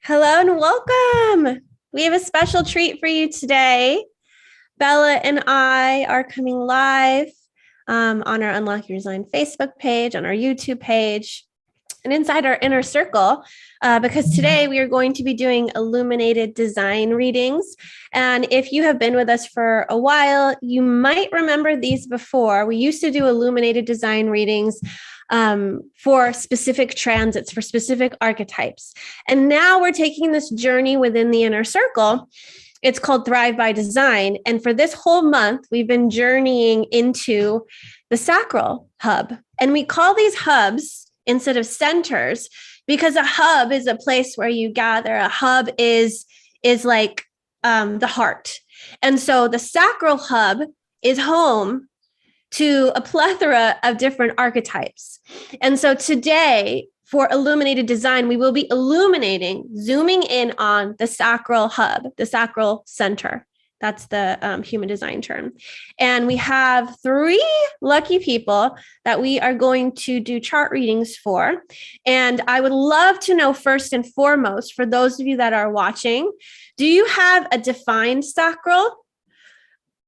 Hello and welcome. We have a special treat for you today. Bella and I are coming live on our Unlock Your Design Facebook page, on our YouTube page, and inside our inner circle, because today we are going to be doing illuminated design readings. And if you have been with us for a while, you might remember these before. We used to do illuminated design readings for specific transits, for specific archetypes. And now we're taking this journey within the inner circle. It's called Thrive by Design. And for this whole month, we've been journeying into the Sacral Hub. And we call these hubs instead of centers because a hub is a place where you gather. A hub is like the heart. And so the Sacral Hub is home to a plethora of different archetypes. And so today, for illuminated design, we will be zooming in on the Sacral Hub, the Sacral Center. That's the human design term. And we have 3 lucky people that we are going to do chart readings for. And I would love to know, first and foremost, for those of you that are watching, do you have a defined sacral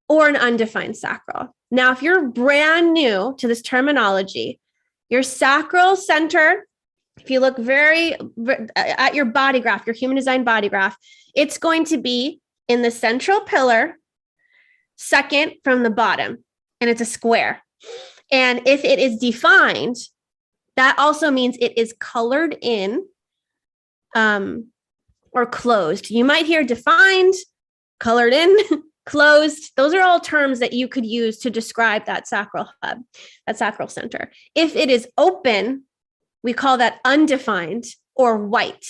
or an undefined sacral? Now, if you're brand new to this terminology, your sacral center, if you look very at your body graph, your human design body graph, it's going to be in the central pillar, second from the bottom, and it's a square. And if it is defined, that also means it is colored in or closed. You might hear defined, colored in, closed. Those are all terms that you could use to describe that sacral hub, that sacral center. If it is open, we call that undefined or white.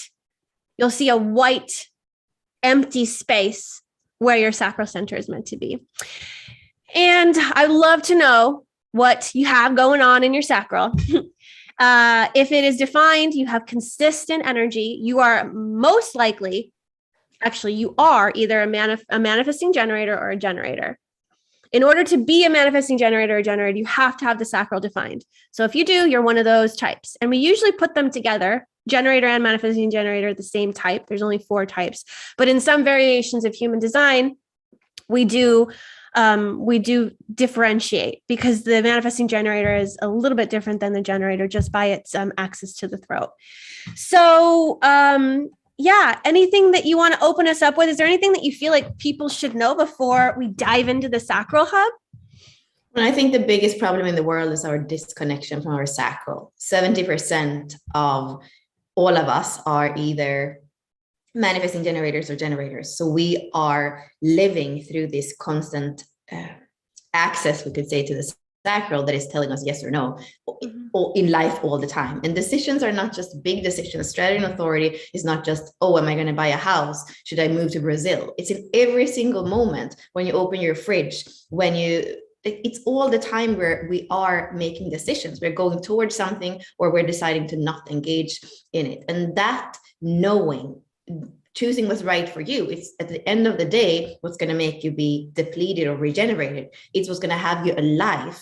You'll see a white, empty space where your sacral center is meant to be. And I'd love to know what you have going on in your sacral. If it is defined, you have consistent energy. You are most likely, actually, you are either a manifesting generator or a generator. In order to be a manifesting generator or generator, you have to have the sacral defined. So if you do, you're one of those types. And we usually put them together, generator and manifesting generator, the same type. There's only 4 types. But in some variations of human design, we do differentiate because the manifesting generator is a little bit different than the generator just by its access to the throat. So anything that you want to open us up with? Is there anything that you feel like people should know before we dive into the Sacral Hub? And I think the biggest problem in the world is our disconnection from our sacral. 70% of all of us are either manifesting generators or generators. So we are living through this constant access, we could say, to the sacral that is telling us yes or no in life all the time. And decisions are not just big decisions. Strategy and authority is not just, oh, am I going to buy a house? Should I move to Brazil? It's in every single moment when you open your fridge, it's all the time where we are making decisions. We're going towards something or we're deciding to not engage in it. And that knowing, choosing what's right for you, it's at the end of the day, what's going to make you be depleted or regenerated. It's what's going to have you alive,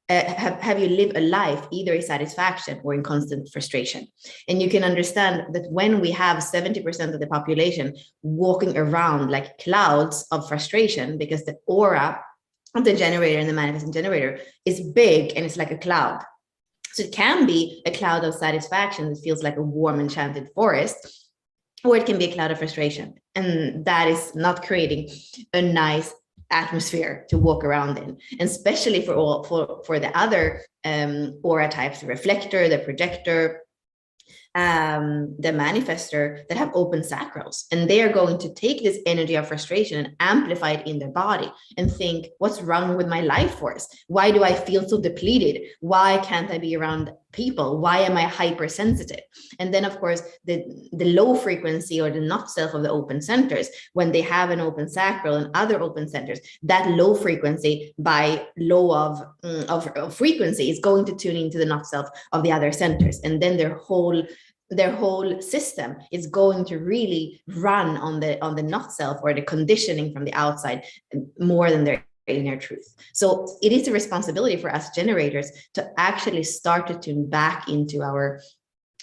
have you live a life either in satisfaction or in constant frustration. And you can understand that when we have 70% of the population walking around like clouds of frustration, because the aura of the generator and the manifesting generator is big and it's like a cloud. So it can be a cloud of satisfaction that feels like a warm, enchanted forest, or it can be a cloud of frustration. And that is not creating a nice atmosphere to walk around in. And especially for the other aura types, the reflector, the projector, the manifester that have open sacrals, and they are going to take this energy of frustration and amplify it in their body and think, what's wrong with my life force? Why do I feel so depleted? Why can't I be around people? Why am I hypersensitive? And then of course the low frequency or the not self of the open centers, when they have an open sacral and other open centers, that low frequency by low of frequency is going to tune into the not self of the other centers, and then their whole system is going to really run on the not self or the conditioning from the outside more than their inner truth. So it is a responsibility for us generators to actually start to tune back into our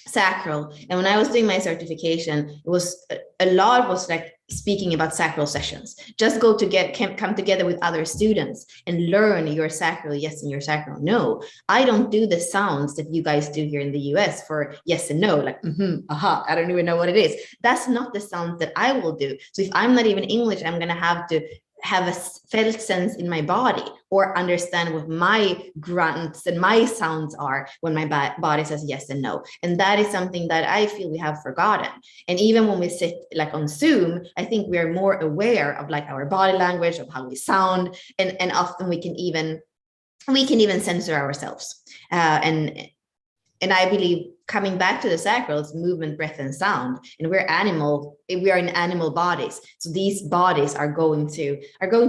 sacral. And when I was doing my certification, it was a lot was like speaking about sacral sessions. Just go to come together with other students and learn your sacral yes and your sacral no. I don't do the sounds that you guys do here in the US for yes and no, like aha, I don't even know what it is. That's not the sound that I will do. So if I'm not even English, I'm gonna have to have a felt sense in my body or understand what my grunts and my sounds are when my body says yes and no. And that is something that I feel we have forgotten. And even when we sit like on Zoom, I think we are more aware of like our body language, of how we sound, and often we can even censor ourselves. And I believe coming back to the sacral is movement, breath, and sound. And we are in animal bodies. So these bodies are going to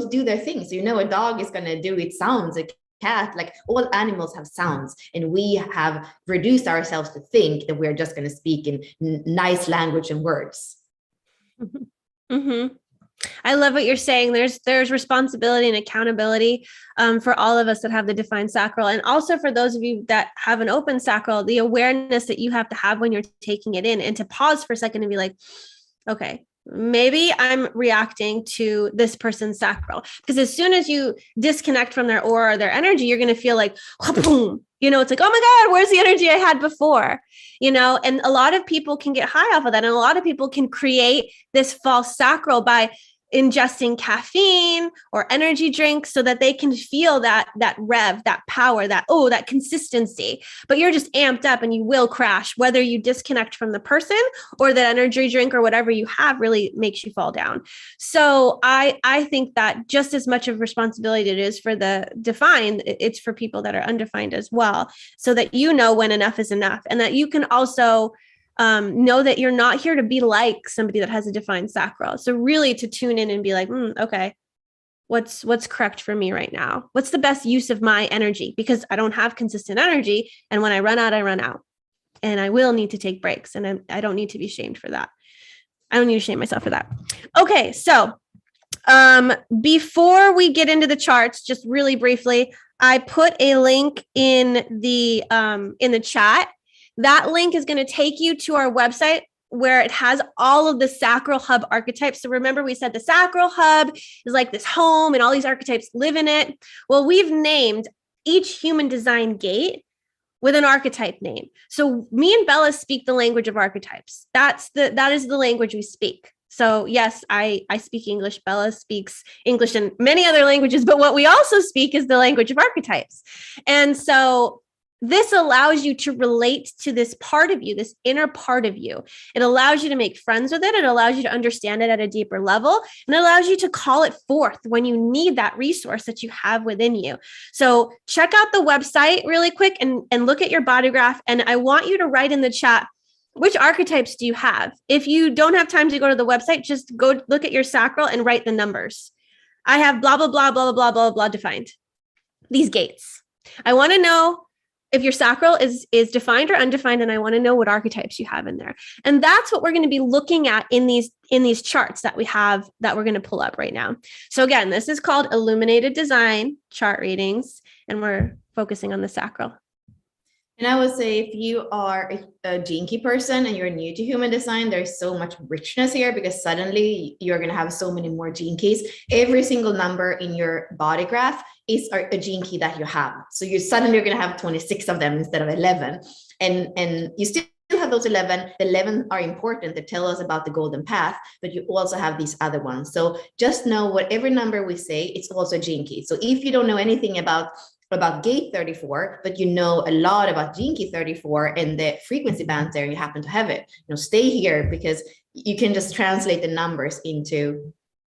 do their things. So, a dog is going to do its sounds, a cat, like all animals have sounds. And we have reduced ourselves to think that we're just going to speak in nice language and words. Mm-hmm. I love what you're saying. There's responsibility and accountability for all of us that have the defined sacral. And also for those of you that have an open sacral, the awareness that you have to have when you're taking it in, and to pause for a second and be like, okay, maybe I'm reacting to this person's sacral. Because as soon as you disconnect from their aura or their energy, you're going to feel like, boom, it's like, oh my God, where's the energy I had before? And a lot of people can get high off of that. And a lot of people can create this false sacral by ingesting caffeine or energy drinks so that they can feel that rev, that power, that consistency. But you're just amped up and you will crash, whether you disconnect from the person or that energy drink or whatever you have really makes you fall down. So I think that just as much of responsibility it is for the defined, it's for people that are undefined as well, so that when enough is enough, and that you can also know that you're not here to be like somebody that has a defined sacral. So really to tune in and be like, okay, what's correct for me right now? What's the best use of my energy? Because I don't have consistent energy. And when I run out, I run out. And I will need to take breaks. And I don't need to be shamed for that. I don't need to shame myself for that. Okay, so before we get into the charts, just really briefly, I put a link in the chat. That link is going to take you to our website where it has all of the Sacral Hub archetypes. So remember, we said the Sacral Hub is like this home and all these archetypes live in it. Well, we've named each human design gate with an archetype name. So me and Bella speak the language of archetypes. That is the language we speak. So yes, I speak English. Bella speaks English and many other languages, but what we also speak is the language of archetypes. And so this allows you to relate to this part of you, this inner part of you. It allows you to make friends with it. It allows you to understand it at a deeper level, and it allows you to call it forth when you need that resource that you have within you. So check out the website really quick and look at your body graph. And I want you to write in the chat, which archetypes do you have? If you don't have time to go to the website, just go look at your sacral and write the numbers. I have blah, blah, blah, blah, blah, blah, blah defined. These gates. I want to know if your sacral is defined or undefined, and I want to know what archetypes you have in there. And that's what we're going to be looking at in these charts that we have that we're going to pull up right now. So again, this is called Illuminated Design Chart Readings, and we're focusing on the sacral. And I would say if you are a gene key person and you're new to human design, there's so much richness here because suddenly you're going to have so many more gene keys. Every single number in your body graph is a gene key that you have. So you're going to have 26 of them instead of 11. And you still have those 11. The 11 are important. They tell us about the golden path, but you also have these other ones. So just know whatever number we say, it's also a gene key. So if you don't know anything about gate 34, but you know a lot about gene key 34 and the frequency bands there, you happen to have it, stay here because you can just translate the numbers into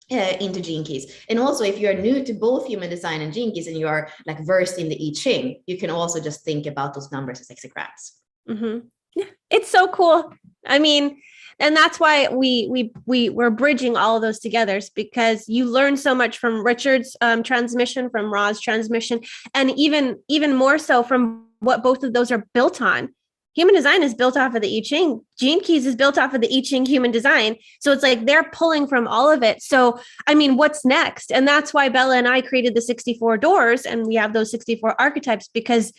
gene keys. And also if you're new to both human design and gene keys and you are like versed in the I Ching, you can also just think about those numbers as hexagrams. Mm-hmm. Yeah, it's so cool. I mean, and that's why we're bridging all of those together, because you learn so much from Richard's transmission, from Ra's transmission, and even more so from what both of those are built on. Human design is built off of the I Ching. Gene keys is built off of the I Ching human design. So it's like they're pulling from all of it. So, I mean, what's next? And that's why Bella and I created the 64 doors, and we have those 64 archetypes, because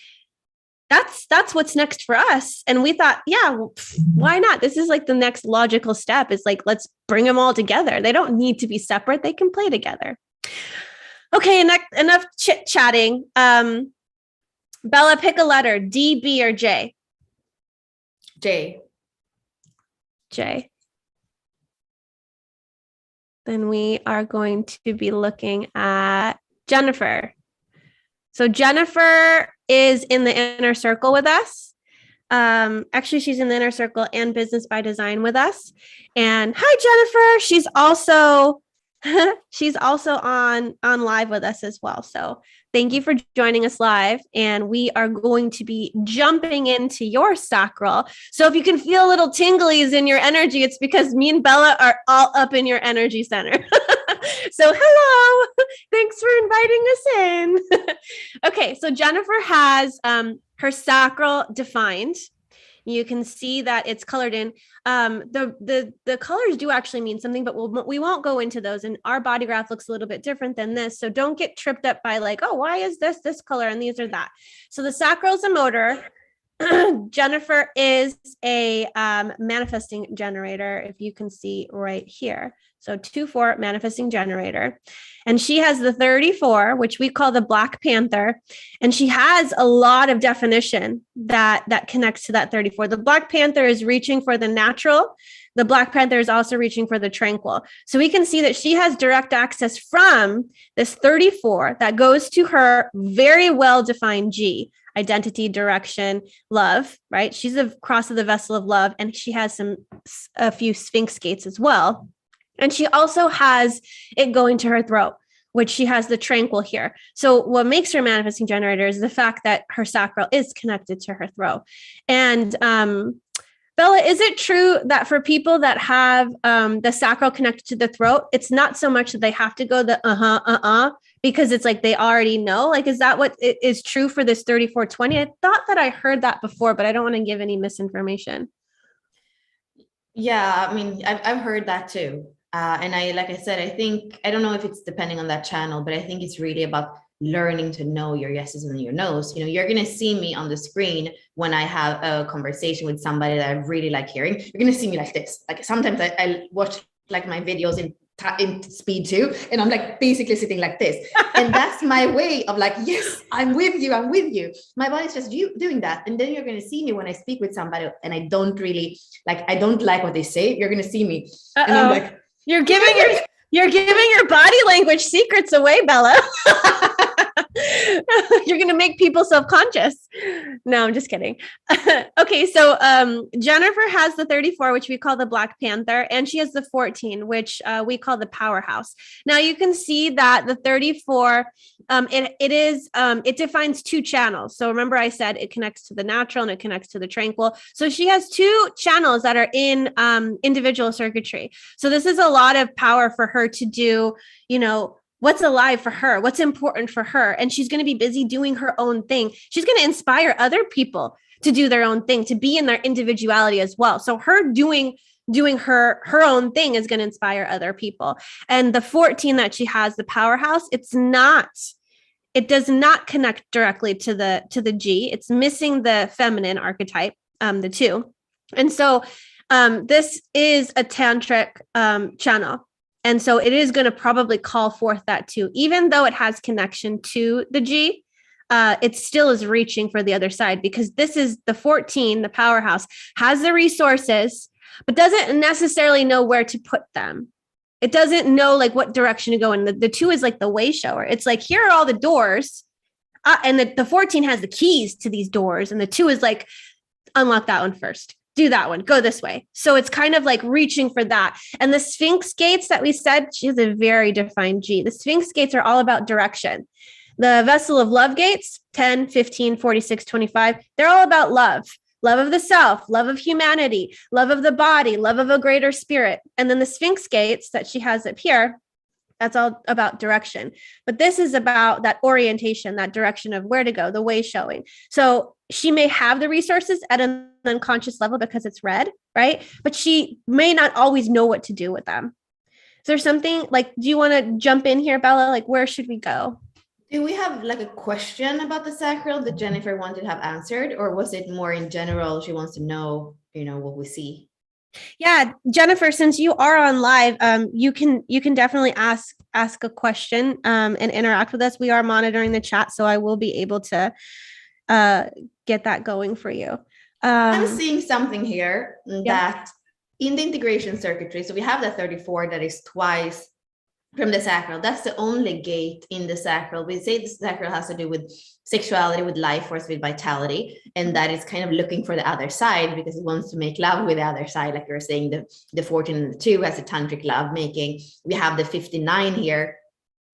that's what's next for us. And we thought, yeah, well, why not? This is like the next logical step. It's like, let's bring them all together. They don't need to be separate. They can play together. Okay, enough chit chatting. Bella, pick a letter, D, B, or J. J. J. Then we are going to be looking at Jennifer. So Jennifer is in the inner circle with us. Actually, she's in the inner circle and Business by Design with us. And hi, Jennifer. She's also on live with us as well. So thank you for joining us live. And we are going to be jumping into your sacral. So if you can feel little tinglies in your energy, it's because me and Bella are all up in your energy center. So hello, thanks for inviting us in. Okay, so Jennifer has her sacral defined. You can see that it's colored in. The colors do actually mean something, but we won't go into those. And our body graph looks a little bit different than this. So don't get tripped up by like, oh, why is this color and these are that? So the sacral is a motor. Jennifer is a manifesting generator, if you can see right here. So 2-4 manifesting generator. And she has the 34, which we call the Black Panther. And she has a lot of definition that connects to that 34. The Black Panther is reaching for the natural. The Black Panther is also reaching for the tranquil. So we can see that she has direct access from this 34 that goes to her very well-defined G. Identity, direction, love, right? She's a cross of the vessel of love, and she has a few Sphinx gates as well. And she also has it going to her throat, which she has the tranquil here. So what makes her manifesting generator is the fact that her sacral is connected to her throat. And Bella, is it true that for people that have the sacral connected to the throat, it's not so much that they have to go the because it's like they already know? Like, is that what is true for this 3420? I thought that I heard that before, but I don't want to give any misinformation. Yeah, I mean, I've heard that too. And like I said, I think, I don't know if it's depending on that channel, but I think it's really about learning to know your yeses and your nos. You know, you're going to see me on the screen when I have a conversation with somebody that I really like hearing. You're going to see me like this. Like sometimes I watch like my videos in speed too, and I'm like basically sitting like this, and that's my way of like, yes, I'm with you. My body's just doing that. And then you're going to see me when I speak with somebody and I don't like what they say. You're going to see me. And I'm like, you're giving your body language secrets away, Bella. You're going to make people self-conscious. No, I'm just kidding. Okay, so Jennifer has the 34, which we call the Black Panther, and she has the 14, which we call the powerhouse. Now you can see that the 34, it defines two channels. So remember I said it connects to the natural and it connects to the tranquil. So she has two channels that are in individual circuitry. So this is a lot of power for her to do, you know, what's alive for her, what's important for her. And she's going to be busy doing her own thing. She's going to inspire other people to do their own thing, to be in their individuality as well. So her doing her own thing is going to inspire other people. And the 14 that she has, the powerhouse, it does not connect directly to the G. It's missing the feminine archetype, the 2. And so this is a tantric channel. And so it is going to probably call forth that too, even though it has connection to the G, it still is reaching for the other side, because this is the 14, the powerhouse, has the resources, but doesn't necessarily know where to put them. It doesn't know like what direction to go in. The 2 is like the way shower. It's like, here are all the doors. And the 14 has the keys to these doors. And the 2 is like, unlock that one first. Do that one, go this way. So it's kind of like reaching for that. And the Sphinx gates that we said, she has a very defined G. The Sphinx gates are all about direction. The vessel of love gates, 10, 15, 46, 25, they're all about love. Love of the self, love of humanity, love of the body, love of a greater spirit. And then the Sphinx gates that she has up here, that's all about direction. But this is about that orientation, that direction of where to go, the way showing. So she may have the resources at an unconscious level because it's red, right? But she may not always know what to do with them. Is there something like, do you want to jump in here, Bella? Like, where should we go? Do we have like a question about the sacral that Jennifer wanted to have answered, or was it more in general? She wants to know, what we see. Yeah, Jennifer, since you are on live, you can definitely ask a question and interact with us. We are monitoring the chat, so I will be able to get that going for you. I'm seeing something here Yeah. that in the integration circuitry, so we have the 34 that is twice from the sacral. That's the only gate in the sacral. We say the sacral has to do with sexuality, with life force, with vitality, and that is kind of looking for the other side because it wants to make love with the other side. Like you're saying, the 14 and the 2 has a tantric love making. We have the 59 here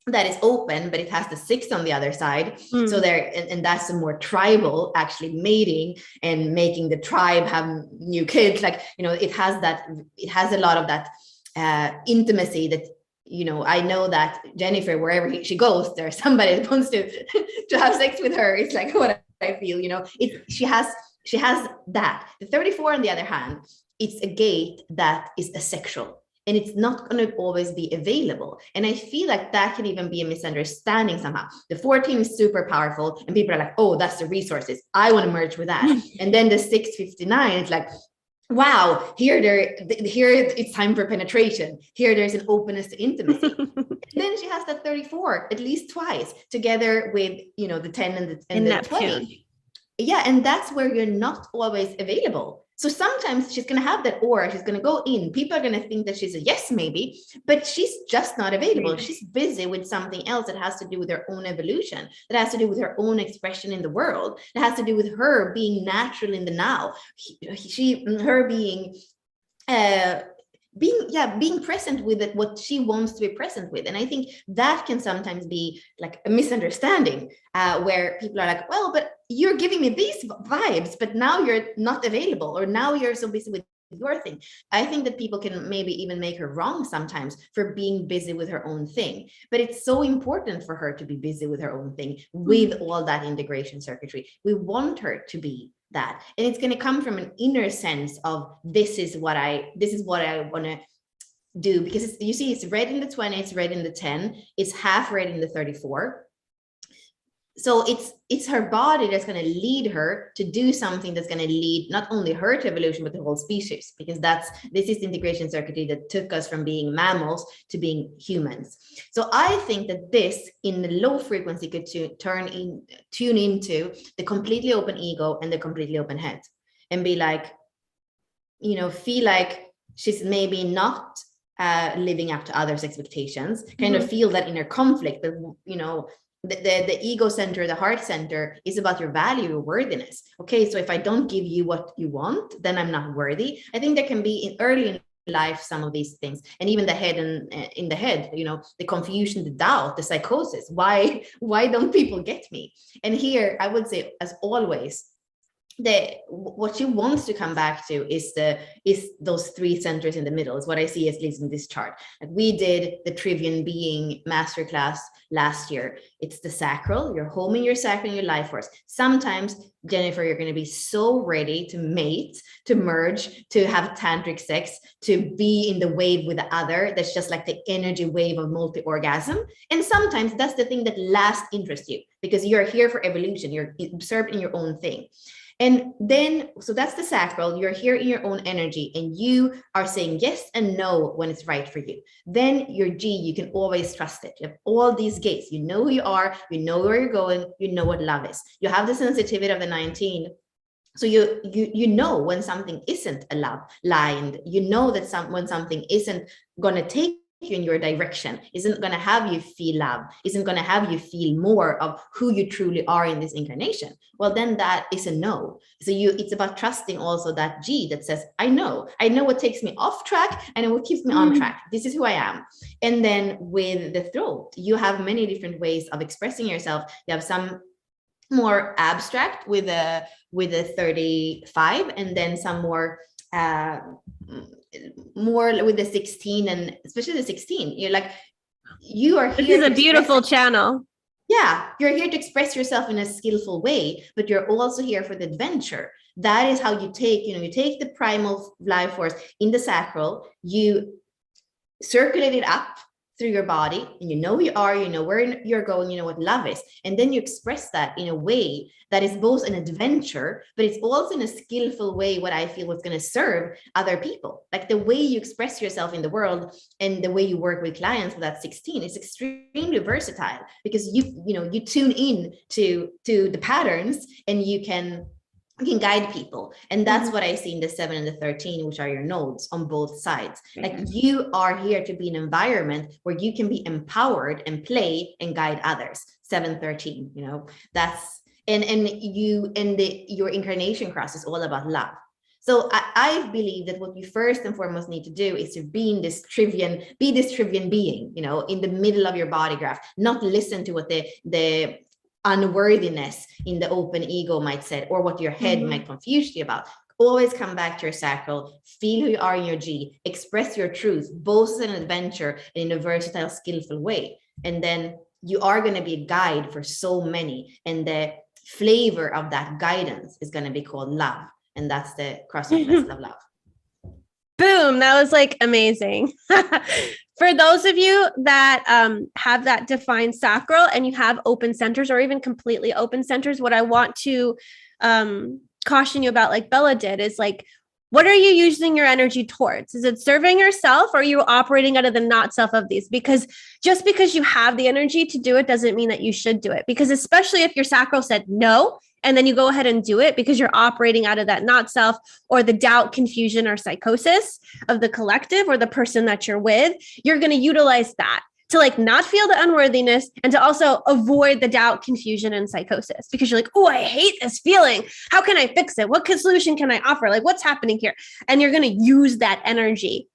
that is open, but it has the 6 on the other side. So there, and that's a more tribal actually mating and making the tribe have new kids. Like, it has a lot of that intimacy that, I know that Jennifer, wherever she goes, there's somebody that wants to have sex with her. It's like what I feel, she has that. The 34, on the other hand, it's a gate that is asexual, and it's not going to always be available. And I feel like that can even be a misunderstanding somehow. The 14 is super powerful, and people are like, oh, that's the resources, I want to merge with that. And then the 659, it's like, wow, here it's time for penetration. Here there's an openness to intimacy. And then she has that 34 at least twice together with, the 10 and the 20. Yeah, and that's where you're not always available. So sometimes she's going to have that aura, she's going to go in, people are going to think that she's a yes maybe, but she's just not available. She's busy with something else that has to do with her own evolution, that has to do with her own expression in the world, that has to do with her being natural in the now, her being present with it, what she wants to be present with. And I think that can sometimes be like a misunderstanding where people are like, well, but you're giving me these vibes, but now you're not available, or now you're so busy with your thing. I think that people can maybe even make her wrong sometimes for being busy with her own thing, but it's so important for her to be busy with her own thing with all that integration circuitry. We want her to be that, and it's going to come from an inner sense of this is what I want to do, because you see it's red in the 20, it's red in the 10, it's half red in the 34. So it's her body that's going to lead her to do something that's going to lead not only her to evolution, but the whole species, because this is the integration circuitry that took us from being mammals to being humans. So I think that this in the low frequency could tune into the completely open ego and the completely open head, and be like, feel like she's maybe not living up to others' expectations, kind of feel that inner conflict, but the ego center, the heart center is about your value, your worthiness. Okay, so if I don't give you what you want, then I'm not worthy. I think there can be early in life some of these things, and even the head and in the head, the confusion, the doubt, the psychosis. Why don't people get me? And here I would say, as always, what she wants to come back to is those 3 centers in the middle, is what I see, at least in this chart. Like we did the Trivian Being masterclass last year. It's the sacral, you're homing your sacral and your life force. Sometimes, Jennifer, you're going to be so ready to mate, to merge, to have tantric sex, to be in the wave with the other. That's just like the energy wave of multi-orgasm. And sometimes that's the thing that last interests you, because you're here for evolution, you're absorbed in your own thing. And then, so that's the sacral, you're here in your own energy, and you are saying yes and no when it's right for you. Then your G, you can always trust it. You have all these gates, you know who you are, you know where you're going, you know what love is. You have the sensitivity of the 19. So you know when something isn't a love line, you know that when something isn't going to take you in your direction, isn't going to have you feel love, isn't going to have you feel more of who you truly are in this incarnation, well, then that is a no. So it's about trusting also that G that says, I know what takes me off track, I know what keeps me on track, this is who I am. And then with the throat, you have many different ways of expressing yourself. You have some more abstract with a 35, and then some more with the 16, and especially the 16, you're like, you are here. This is a beautiful channel. Yeah, you're here to express yourself in a skillful way, but you're also here for the adventure. That is how you take, you take the primal life force in the sacral, you circulate it up through your body, and you know who you are, you know where you're going, you know what love is. And then you express that in a way that is both an adventure, but it's also in a skillful way, what I feel was going to serve other people. Like the way you express yourself in the world and the way you work with clients with that 16 is extremely versatile, because you tune in to the patterns, and you can guide people. And that's what I see in the 7 and the 13, which are your nodes on both sides. Like you are here to be an environment where you can be empowered and play and guide others. 7-13, that's your incarnation cross is all about love. So I believe that what you first and foremost need to do is to be this trivian being, in the middle of your body graph, not listen to what the unworthiness in the open ego might say, or what your head might confuse you about. Always come back to your sacral, feel who you are in your G, express your truth, both as an adventure and in a versatile, skillful way. And then you are going to be a guide for so many. And the flavor of that guidance is going to be called love. And that's the crossroads of love. Boom. That was like amazing. For those of you that have that defined sacral and you have open centers or even completely open centers, what I want to caution you about, like Bella did, is like, what are you using your energy towards? Is it serving yourself, or are you operating out of the not self of these? Because just because you have the energy to do it doesn't mean that you should do it. Because especially if your sacral said no, and then you go ahead and do it because you're operating out of that not self, or the doubt, confusion, or psychosis of the collective or the person that you're with, you're going to utilize that to like not feel the unworthiness and to also avoid the doubt, confusion, and psychosis, because you're like, oh, I hate this feeling. How can I fix it? What solution can I offer? Like, what's happening here? And you're going to use that energy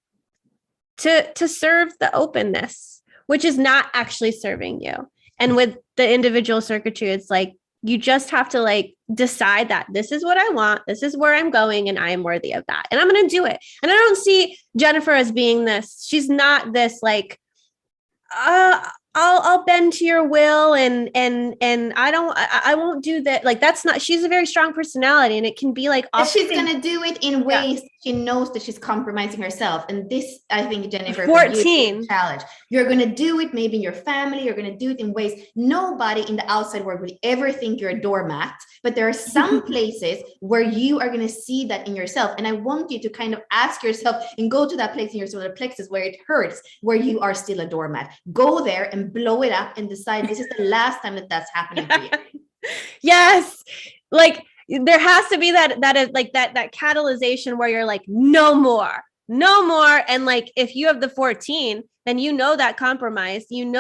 to serve the openness, which is not actually serving you. And with the individual circuitry, it's like, you just have to like decide that this is what I want. This is where I'm going, and I am worthy of that. And I'm going to do it. And I don't see Jennifer as being this. She's not this like, I'll bend to your will and I won't do that. Like, that's not, she's a very strong personality, and it can be like, she's going to do it in ways she knows that she's compromising herself. And this, I think, Jennifer, 14 challenge. You're going to do it maybe in your family. You're going to do it in ways nobody in the outside world will ever think you're a doormat. But there are some places where you are going to see that in yourself. And I want you to kind of ask yourself and go to that place in your solar plexus where it hurts, where you are still a doormat. Go there and blow it up and decide this is the last time that that's happening for you. Yes. Like, there has to be that catalyzation where you're like, no more. And like, if you have the 14, then that compromise, when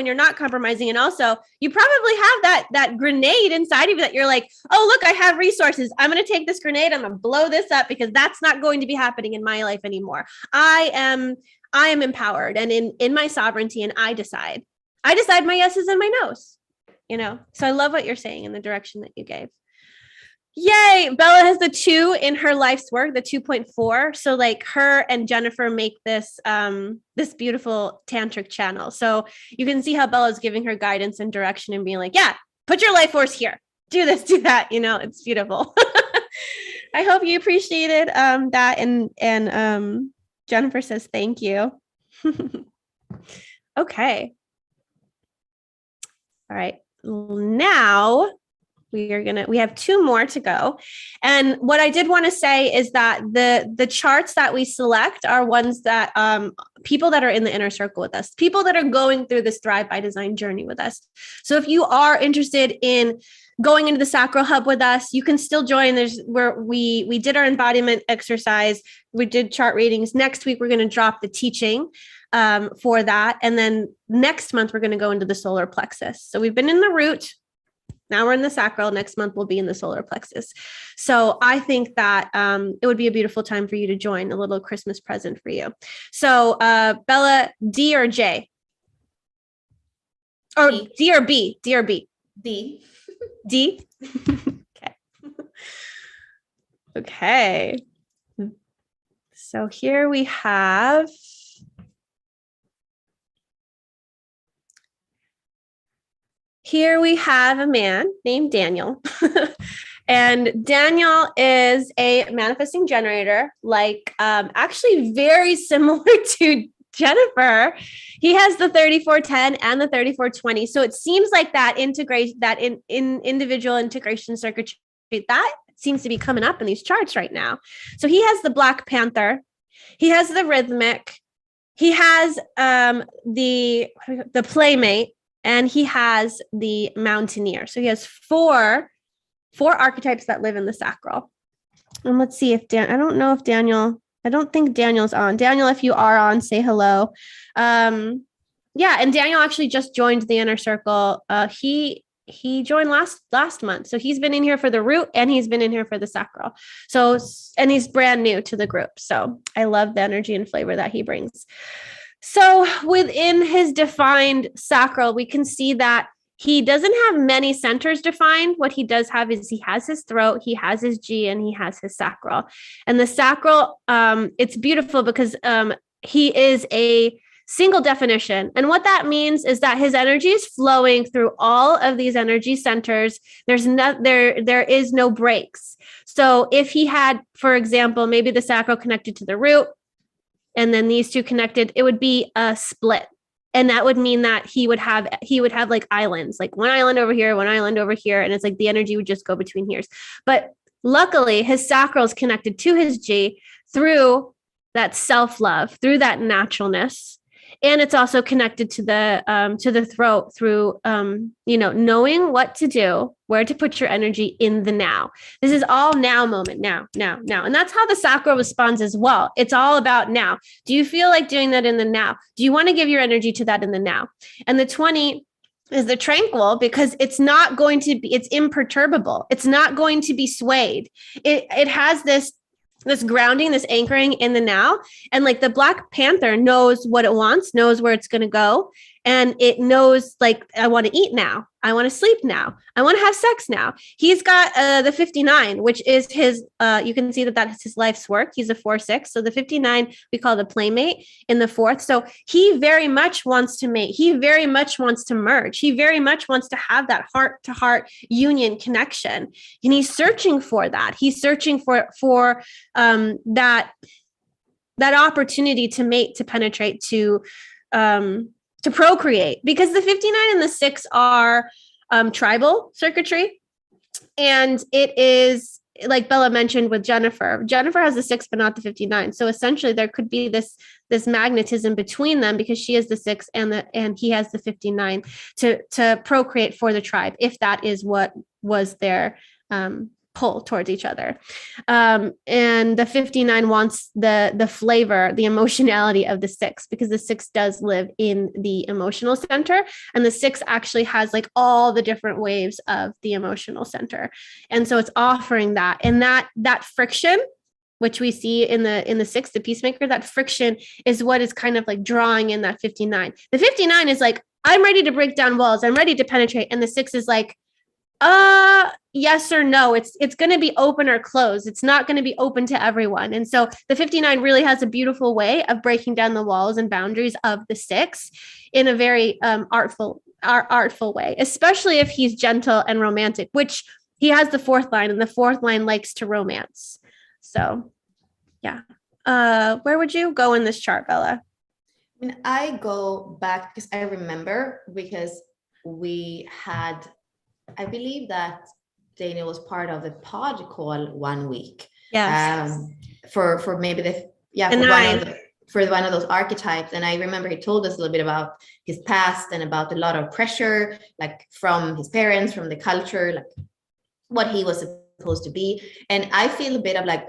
you're not compromising. And also you probably have that grenade inside of you that you're like, oh, look, I have resources. I'm going to take this grenade. I'm going to blow this up because that's not going to be happening in my life anymore. I am empowered and in my sovereignty, and I decide my yeses and my nos, So I love what you're saying in the direction that you gave. Yay. Bella has the 2 in her life's work, the 2.4. So like her and Jennifer make this, this beautiful tantric channel. So you can see how Bella's giving her guidance and direction and being like, yeah, put your life force here, do this, do that. It's beautiful. I hope you appreciated that. And Jennifer says, thank you. Okay. All right. Now we have 2 more to go. And what I did want to say is that the charts that we select are ones that people that are in the inner circle with us, people that are going through this Thrive by Design journey with us. So if you are interested in going into the Sacral Hub with us, you can still join. There's where we did our embodiment exercise. We did chart readings. Next week, we're going to drop the teaching for that. And then next month, we're going to go into the solar plexus. So we've been in the root. Now we're in the sacral. Next month, we'll be in the solar plexus. So I think that it would be a beautiful time for you to join, a little Christmas present for you. So Bella, D or J? Or D, D or B? D or B? D. D? Okay. Okay. So here we have a man named Daniel. And Daniel is a manifesting generator, like actually very similar Jennifer, he has the 3410 and the 3420. So it seems like that integration, that in individual integration circuitry, that seems to be coming up in these charts right now. So he has the Black Panther, he has the Rhythmic, he has the Playmate, and he has the Mountaineer. So he has four archetypes that live in the sacral. And let's see if I don't know if Daniel, I don't think Daniel's on. Daniel, if you are on, say hello. Yeah, and Daniel actually just joined the inner circle. He joined last month. So he's been in here for the root and he's been in here for the sacral. So, and he's brand new to the group. So I love the energy and flavor that he brings. So within his defined sacral, we can see that he doesn't have many centers defined. What he does have is he has his throat, he has his G, and he has his sacral. And the sacral, it's beautiful because he is a single definition. And what that means is that his energy is flowing through all of these energy centers. There is no breaks. So if he had, for example, maybe the sacral connected to the root, and then these two connected, it would be a split. And that would mean that he would have like islands, like one island over here, one island over here. And it's like the energy would just go between here. But luckily his sacral is connected to his G through that self-love, through that naturalness. And it's also connected to the throat through, knowing what to do, where to put your energy in the now. This is all now moment, now. And that's how the sacral responds as well. It's all about now. Do you feel like doing that in the now? Do you want to give your energy to that in the now? And the 20 is the tranquil because it's not going to be, it's imperturbable. It's not going to be swayed. It has this grounding, this anchoring in the now. And like the Black Panther knows what it wants, knows where it's going to go. And it knows, like, I want to eat now. I want to sleep now. I want to have sex now. He's got the 59, which is his, you can see that that's his life's work. He's a 4-6. So the 59, we call the Playmate in the 4th. So he very much wants to mate. He very much wants to merge. He very much wants to have that heart to heart union connection. And he's searching for that. He's searching for that opportunity to mate, to penetrate, to procreate, because the 59 and the 6 are tribal circuitry. And it is, like Bella mentioned with Jennifer has the 6, but not the 59. So essentially there could be this magnetism between them because she is the 6 and he has the 59 to procreate for the tribe, if that is what was their pull towards each other. And the 59 wants the flavor, the emotionality of the 6, because the 6 does live in the emotional center. And the 6 actually has like all the different waves of the emotional center. And so it's offering that. And that friction, which we see in the 6, the peacemaker, that friction is what is kind of like drawing in that 59. The 59 is like, I'm ready to break down walls. I'm ready to penetrate. And the 6 is like, yes or no. It's going to be open or closed. It's not going to be open to everyone. And so the 59 really has a beautiful way of breaking down the walls and boundaries of the 6 in a very artful way, especially if he's gentle and romantic, which he has the 4th line, and the 4th line likes to romance. So yeah. Where would you go in this chart, Bella? I mean, I go back because I remember, because we had, I believe that Daniel was part of the pod call one week. Yes. For maybe for one of those archetypes. And I remember he told us a little bit about his past and about a lot of pressure, like from his parents, from the culture, like what he was supposed to be. And I feel a bit of like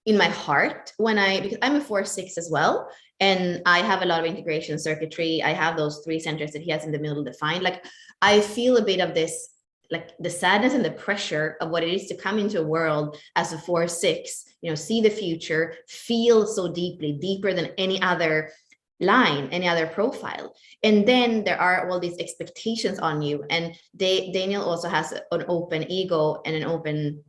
in my heart because I'm a 4-6 as well. And I have a lot of integration circuitry. I have those 3 centers that he has in the middle defined. Like I feel a bit of this, like the sadness and the pressure of what it is to come into a world as a 4-6, see the future, feel so deeper than any other line, any other profile. And then there are all these expectations on you. And Daniel also has an open ego and an open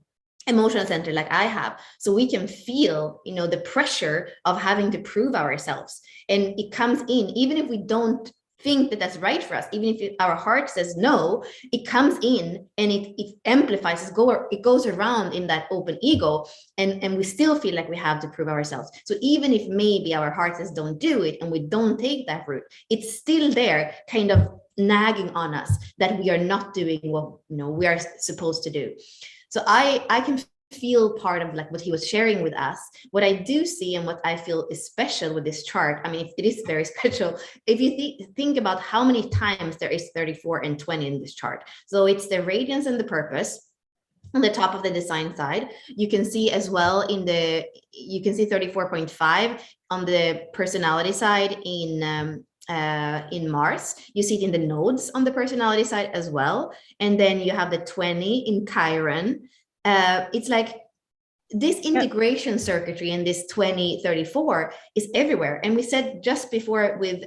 emotional center like I have. So we can feel, the pressure of having to prove ourselves. And it comes in, even if we don't think that that's right for us, even if our heart says no, it comes in and it amplifies, it goes around in that open ego, and we still feel like we have to prove ourselves. So even if maybe our heart says don't do it and we don't take that route, it's still there kind of nagging on us that we are not doing what we are supposed to do. So I can feel part of like what he was sharing with us. What I do see and what I feel is special with this chart, I mean, it is very special. If you think about how many times there is 34 and 20 in this chart. So it's the radiance and the purpose on the top of the design side. You can see as well you can see 34.5 on the personality side in Mars. You see it in the nodes on the personality side as well. And then you have the 20 in Chiron. It's like this integration circuitry and this 2034 is everywhere. And we said just before with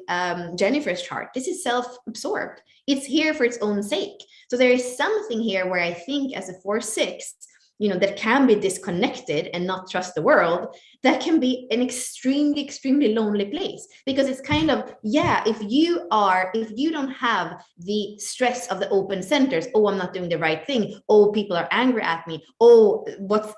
Jennifer's chart, this is self-absorbed. It's here for its own sake. So there is something here where I think as a 4-6, that can be disconnected and not trust the world, that can be an extremely, extremely lonely place, because it's kind of, if you don't have the stress of the open centers, oh, I'm not doing the right thing, oh, people are angry at me, oh,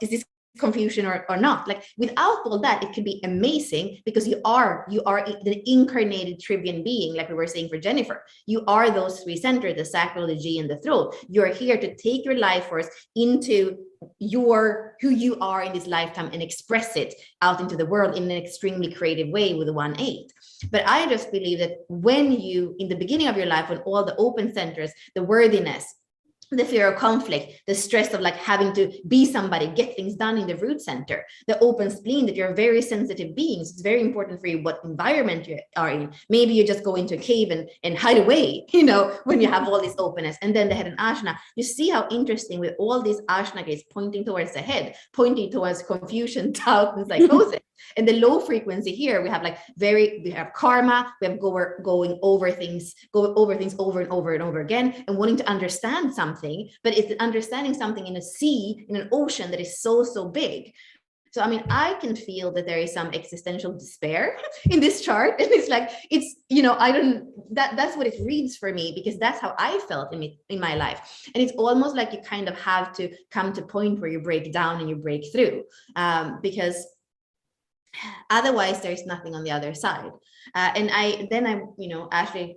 is this confusion or not? Like without all that, it could be amazing, because you are the incarnated trivian being, like we were saying for Jennifer. You are those three centers, the sacral, the G, and the throat. You're here to take your life force into who you are in this lifetime and express it out into the world in an extremely creative way with the 1-8. But I just believe that when you, in the beginning of your life, when all the open centers, the worthiness, the fear of conflict, the stress of like having to be somebody, get things done in the root center, the open spleen, that you're very sensitive beings. It's very important for you what environment you are in. Maybe you just go into a cave and hide away, when you have all this openness. And then the head and ajna, you see how interesting with all these ajna gates pointing towards the head, pointing towards confusion, doubt, and psychosis. And the low frequency here, we have we have karma, we have going over things over and over and over again, and wanting to understand something, but it's understanding something in a sea, in an ocean that is so, so big. So, I mean, I can feel that there is some existential despair in this chart. And it's like, that's what it reads for me, because that's how I felt in my life. And it's almost like you kind of have to come to a point where you break down and you break through, because otherwise there's nothing on the other side. Actually,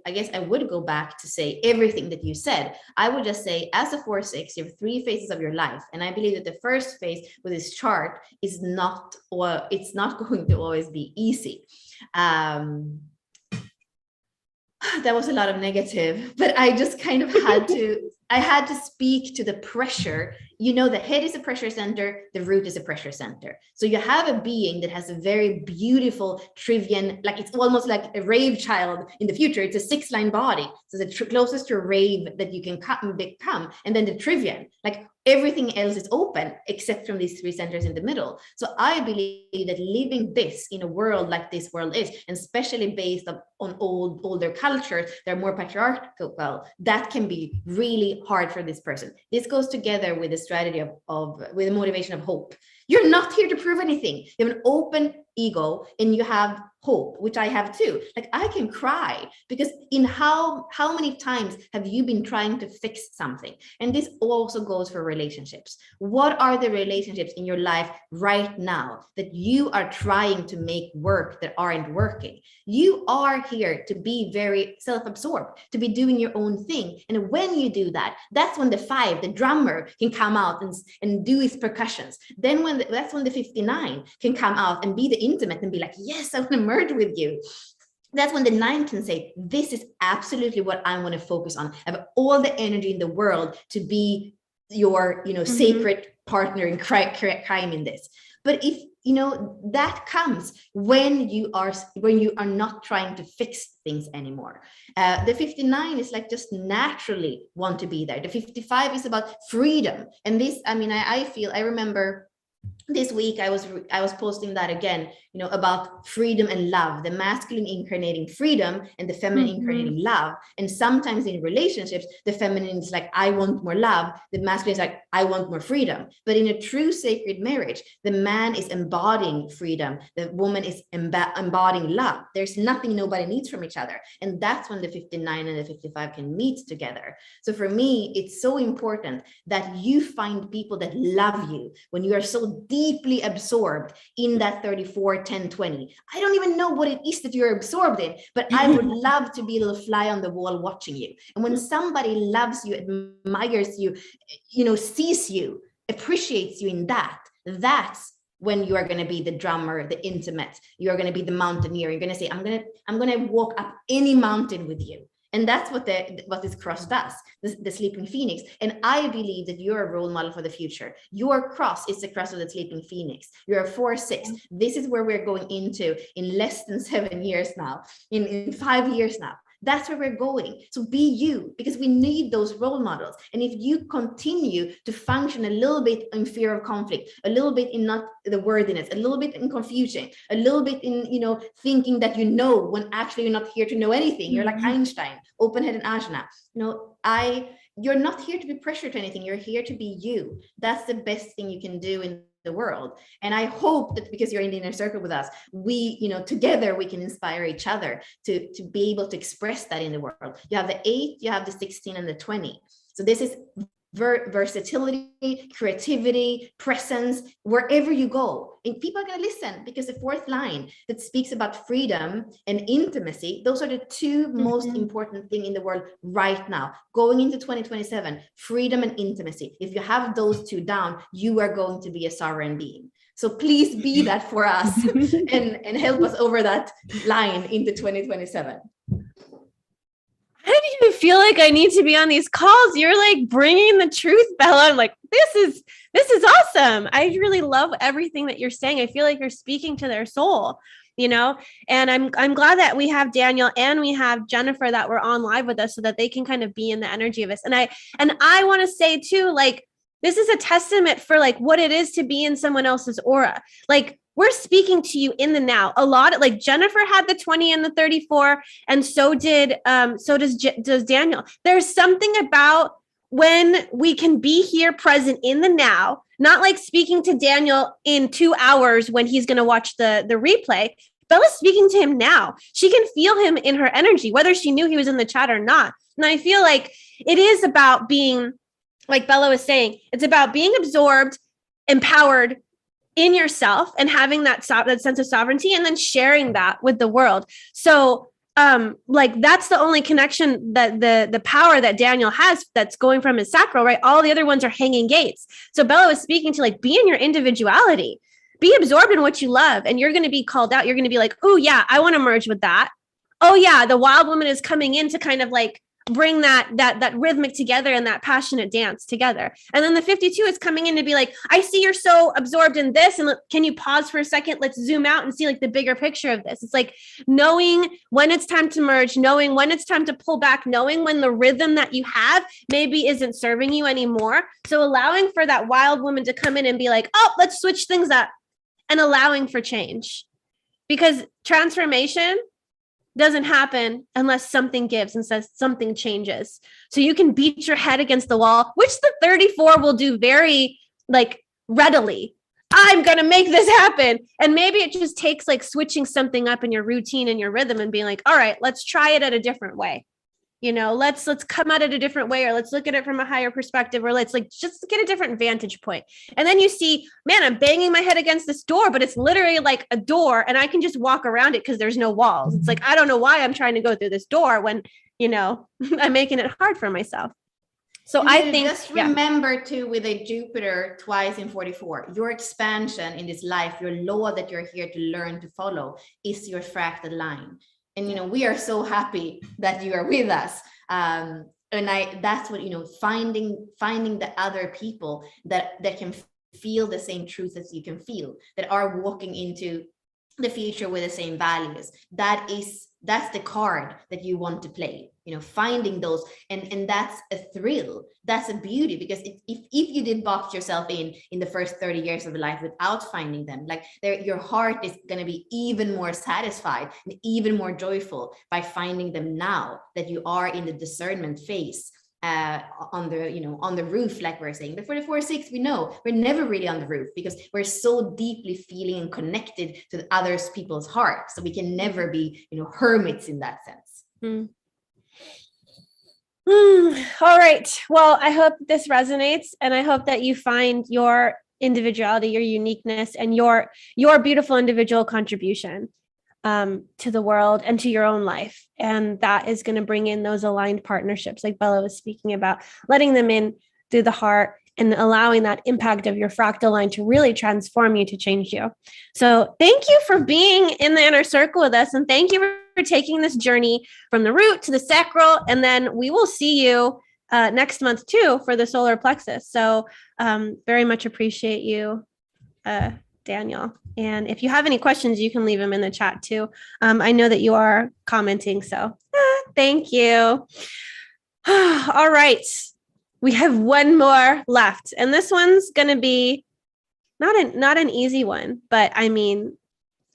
I guess I would go back to say everything that you said. I would just say, as a 4-6, you have 3 phases of your life. And I believe that the first phase with this chart is it's not going to always be easy. That was a lot of negative, but I just kind of had to speak to the pressure. The head is a pressure center, the root is a pressure center. So you have a being that has a very beautiful trivian, like it's almost like a rave child in the future. It's a 6-line body. So the closest to a rave that you can become. And then the trivian, like everything else is open except from these 3 centers in the middle. So I believe that living this in a world like this world is, and especially based on older cultures that are more patriarchal, that can be really hard for this person. This goes together with the strategy with the motivation of hope. You're not here to prove anything. You have an open ego and you have hope, which I have too. Like I can cry because in how many times have you been trying to fix something? And this also goes for relationships. What are the relationships in your life right now that you are trying to make work that aren't working? You are here to be very self-absorbed, to be doing your own thing. And when you do that, that's when the 5, the drummer, can come out and do his percussions. Then that's when the 59 can come out and be the intimate and be like, yes, I want to merge with you. That's when the 9 can say, this is absolutely what I want to focus on. I have all the energy in the world to be your, sacred partner in crime in this. But if, that comes when you are not trying to fix things anymore. The 59 is like just naturally want to be there. The 55 is about freedom. And this, I remember this week I was posting that again, about freedom and love, the masculine incarnating freedom and the feminine incarnating love. And sometimes in relationships, the feminine is like, I want more love, the masculine is like, I want more freedom. But in a true sacred marriage, the man is embodying freedom, the woman is embodying love. There's nothing nobody needs from each other, and that's when the 59 and the 55 can meet together. So for me, it's so important that you find people that love you when you are so deeply absorbed in that 34, 10, 20. I don't even know what it is that you're absorbed in, but I would love to be a little fly on the wall watching you. And when somebody loves you, admires you, sees you, appreciates you in that, that's when you are going to be the drummer, the intimate. You're going to be the mountaineer. You're going to say, I'm going to walk up any mountain with you. And that's what this cross does, the sleeping phoenix. And I believe that you're a role model for the future. Your cross is the cross of the sleeping phoenix. You're a 4-6. This is where we're going into in less than 7 years now, in 5 years now. That's where we're going. So be you, because we need those role models. And if you continue to function a little bit in fear of conflict, a little bit in not the worthiness, a little bit in confusion, a little bit in, thinking that when actually you're not here to know anything. You're like Einstein, open-headed Ajna. You're not here to be pressured to anything. You're here to be you. That's the best thing you can do in the world. And I hope that because you're in the inner circle with us, we, together we can inspire each other to be able to express that in the world. You have the 8, you have the 16 and the 20. So this is versatility, creativity, presence, wherever you go. And people are going to listen, because the 4th line that speaks about freedom and intimacy, those are the 2 most important things in the world right now. Going into 2027, freedom and intimacy. If you have those 2 down, you are going to be a sovereign being. So please be that for us and help us over that line into 2027. I didn't even feel like I need to be on these calls. You're like bringing the truth, Bella. I'm like, this is awesome. I really love everything that you're saying. I feel like you're speaking to their soul, and I'm glad that we have Daniel and we have Jennifer that were on live with us so that they can kind of be in the energy of us. And I want to say too, like, this is a testament for like what it is to be in someone else's aura. Like, we're speaking to you in the now. A lot of, like, Jennifer had the 20 and the 34, and so does Daniel. There's something about when we can be here present in the now, not like speaking to Daniel in 2 hours when he's going to watch the replay. Bella's speaking to him now. She can feel him in her energy, whether she knew he was in the chat or not. And I feel like it is about being, like Bella was saying, it's about being absorbed, empowered in yourself, and having that sense of sovereignty, and then sharing that with the world. So like, that's the only connection that the power that Daniel has that's going from his sacral, right? All the other ones are hanging gates. So Bella was speaking to, like, be in your individuality, be absorbed in what you love, and you're going to be called out. You're going to be like, oh yeah, I want to merge with that. Oh yeah, the wild woman is coming in to kind of like bring that rhythmic together and that passionate dance together. And then the 52 is coming in to be like, I see you're so absorbed in this, and can you pause for a second? Let's zoom out and see like the bigger picture of this. It's like knowing when it's time to merge, knowing when it's time to pull back, knowing when the rhythm that you have maybe isn't serving you anymore. So allowing for that wild woman to come in and be like, oh, let's switch things up, and allowing for change, because transformation doesn't happen unless something gives and says something changes. So you can beat your head against the wall, which the 34 will do very like readily. I'm going to make this happen. And maybe it just takes like switching something up in your routine and your rhythm and being like, all right, let's try it at a different way. Let's come at it a different way, or let's look at it from a higher perspective, or let's like just get a different vantage point. And then you see, man, I'm banging my head against this door, but it's literally like a door, and I can just walk around it because there's no walls. It's like, I don't know why I'm trying to go through this door when, I'm making it hard for myself. So and I think just remember too, with a Jupiter twice in 44, your expansion in this life, your law that you're here to learn to follow is your fractal line. And, we are so happy that you are with us. And that's what, finding the other people that can feel the same truth as you can feel, that are walking into the future with the same values. That's the card that you want to play, finding those, and that's a thrill, that's a beauty, because if you did box yourself in the first 30 years of your life without finding them, like your heart is going to be even more satisfied and even more joyful by finding them now that you are in the discernment phase, on the roof, like we're saying. But for the 4-6, we know we're never really on the roof because we're so deeply feeling and connected to the others people's hearts. So we can never be, hermits in that sense. All right. Well, I hope this resonates, and I hope that you find your individuality, your uniqueness, and your beautiful individual contribution to the world and to your own life. And that is going to bring in those aligned partnerships, like Bella was speaking about, letting them in through the heart and allowing that impact of your fractal line to really transform you, to change you. So thank you for being in the inner circle with us. And thank you for taking this journey from the root to the sacral. And then we will see you next month too for the solar plexus. So very much appreciate you, Daniel. And if you have any questions, you can leave them in the chat too. I know that you are commenting, so thank you. All right. We have one more left, and this one's going to be not an easy one, but I mean,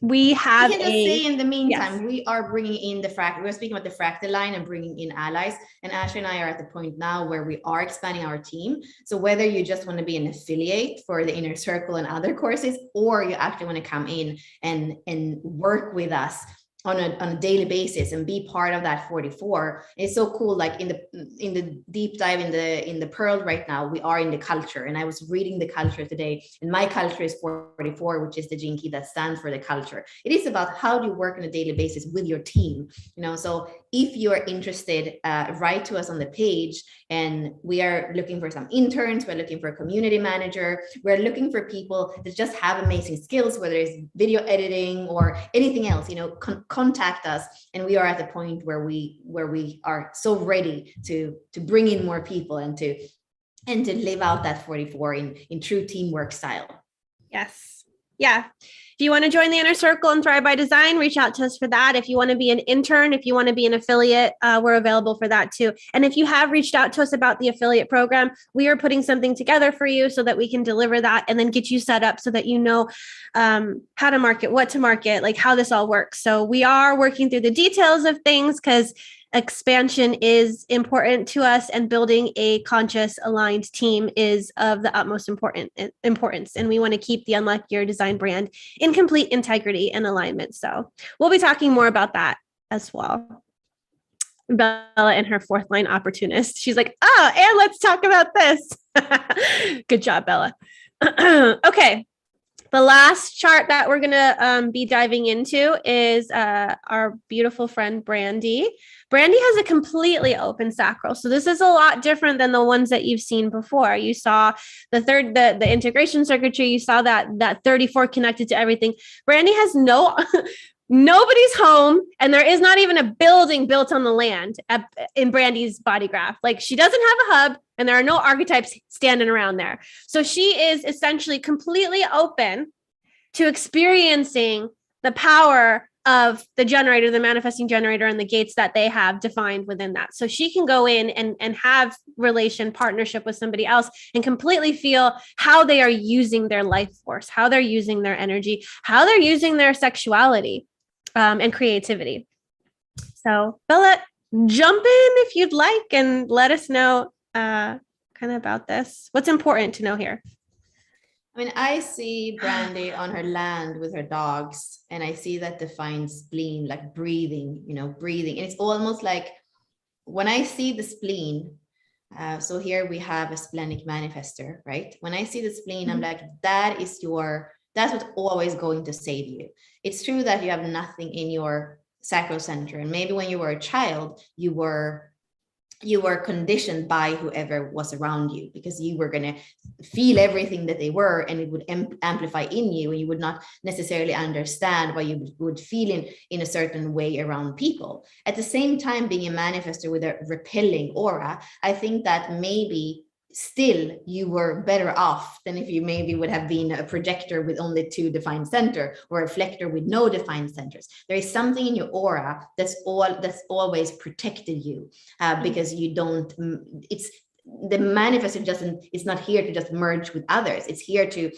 we have I can just say in the meantime, yes. We are bringing in the fractal. We're speaking about the fractal line and bringing in allies. And Ashley and I are at the point now where we are expanding our team. So whether you just want to be an affiliate for the inner circle and other courses, or you actually want to come in and work with us on a daily basis and be part of that 44. It's so cool. Like in the deep dive in the pearl right now, we are in the culture, and I was reading the culture today, and my culture is 44, which is the gene key that stands for the culture. It is about how do you work on a daily basis with your team, so if you are interested, write to us on the page, and we are looking for some interns, we're looking for a community manager, we're looking for people that just have amazing skills, whether it's video editing or anything else, contact us. And we are at the point where we are so ready to bring in more people and to live out that 44 in true teamwork style. Yes. Yeah. If you want to join the inner circle and Thrive by Design, reach out to us for that. If you want to be an intern, if you want to be an affiliate, we're available for that too. And if you have reached out to us about the affiliate program, we are putting something together for you so that we can deliver that and then get you set up so that you know how to market, what to market, like how this all works. So we are working through the details of things because expansion is important to us, and building a conscious, aligned team is of the utmost importance. And we want to keep the Unlock Your Design brand in complete integrity and alignment. So we'll be talking more about that as well. Bella and her fourth line opportunist. She's like, and let's talk about this. Good job, Bella. Okay. The last chart that we're going to be diving into is our beautiful friend, Brandy. Brandy has a completely open sacral. So this is a lot different than the ones that you've seen before. You saw the integration circuitry. You saw that 34 connected to everything. Brandy has nobody's home, and there is not even a building built on the land in Brandy's body graph. Like, she doesn't have a hub, and there are no archetypes standing around there. So she is essentially completely open to experiencing the power of the generator, the manifesting generator, and the gates that they have defined within that. So she can go in and have partnership with somebody else and completely feel how they are using their life force, how they're using their energy, how they're using their sexuality and creativity. So Bella, jump in if you'd like and let us know kind of about this. What's important to know here? I mean, I see Brandy on her land with her dogs, and I see that defined spleen, like breathing. And it's almost like when I see the spleen, so here we have a splenic manifester, right? When I see the spleen, I'm like, that's what's always going to save you. It's true that you have nothing in your sacral center. And maybe when you were a child, you were conditioned by whoever was around you, because you were going to feel everything that they were, and it would amplify in you, and you would not necessarily understand why you would feel in a certain way around people. At the same time, being a manifester with a repelling aura, I think that maybe still you were better off than if you maybe would have been a projector with only 2 defined center, or a reflector with no defined centers. There is something in your aura that's always protected you, because you don't, it's the manifestor is not here to just merge with others. It's here to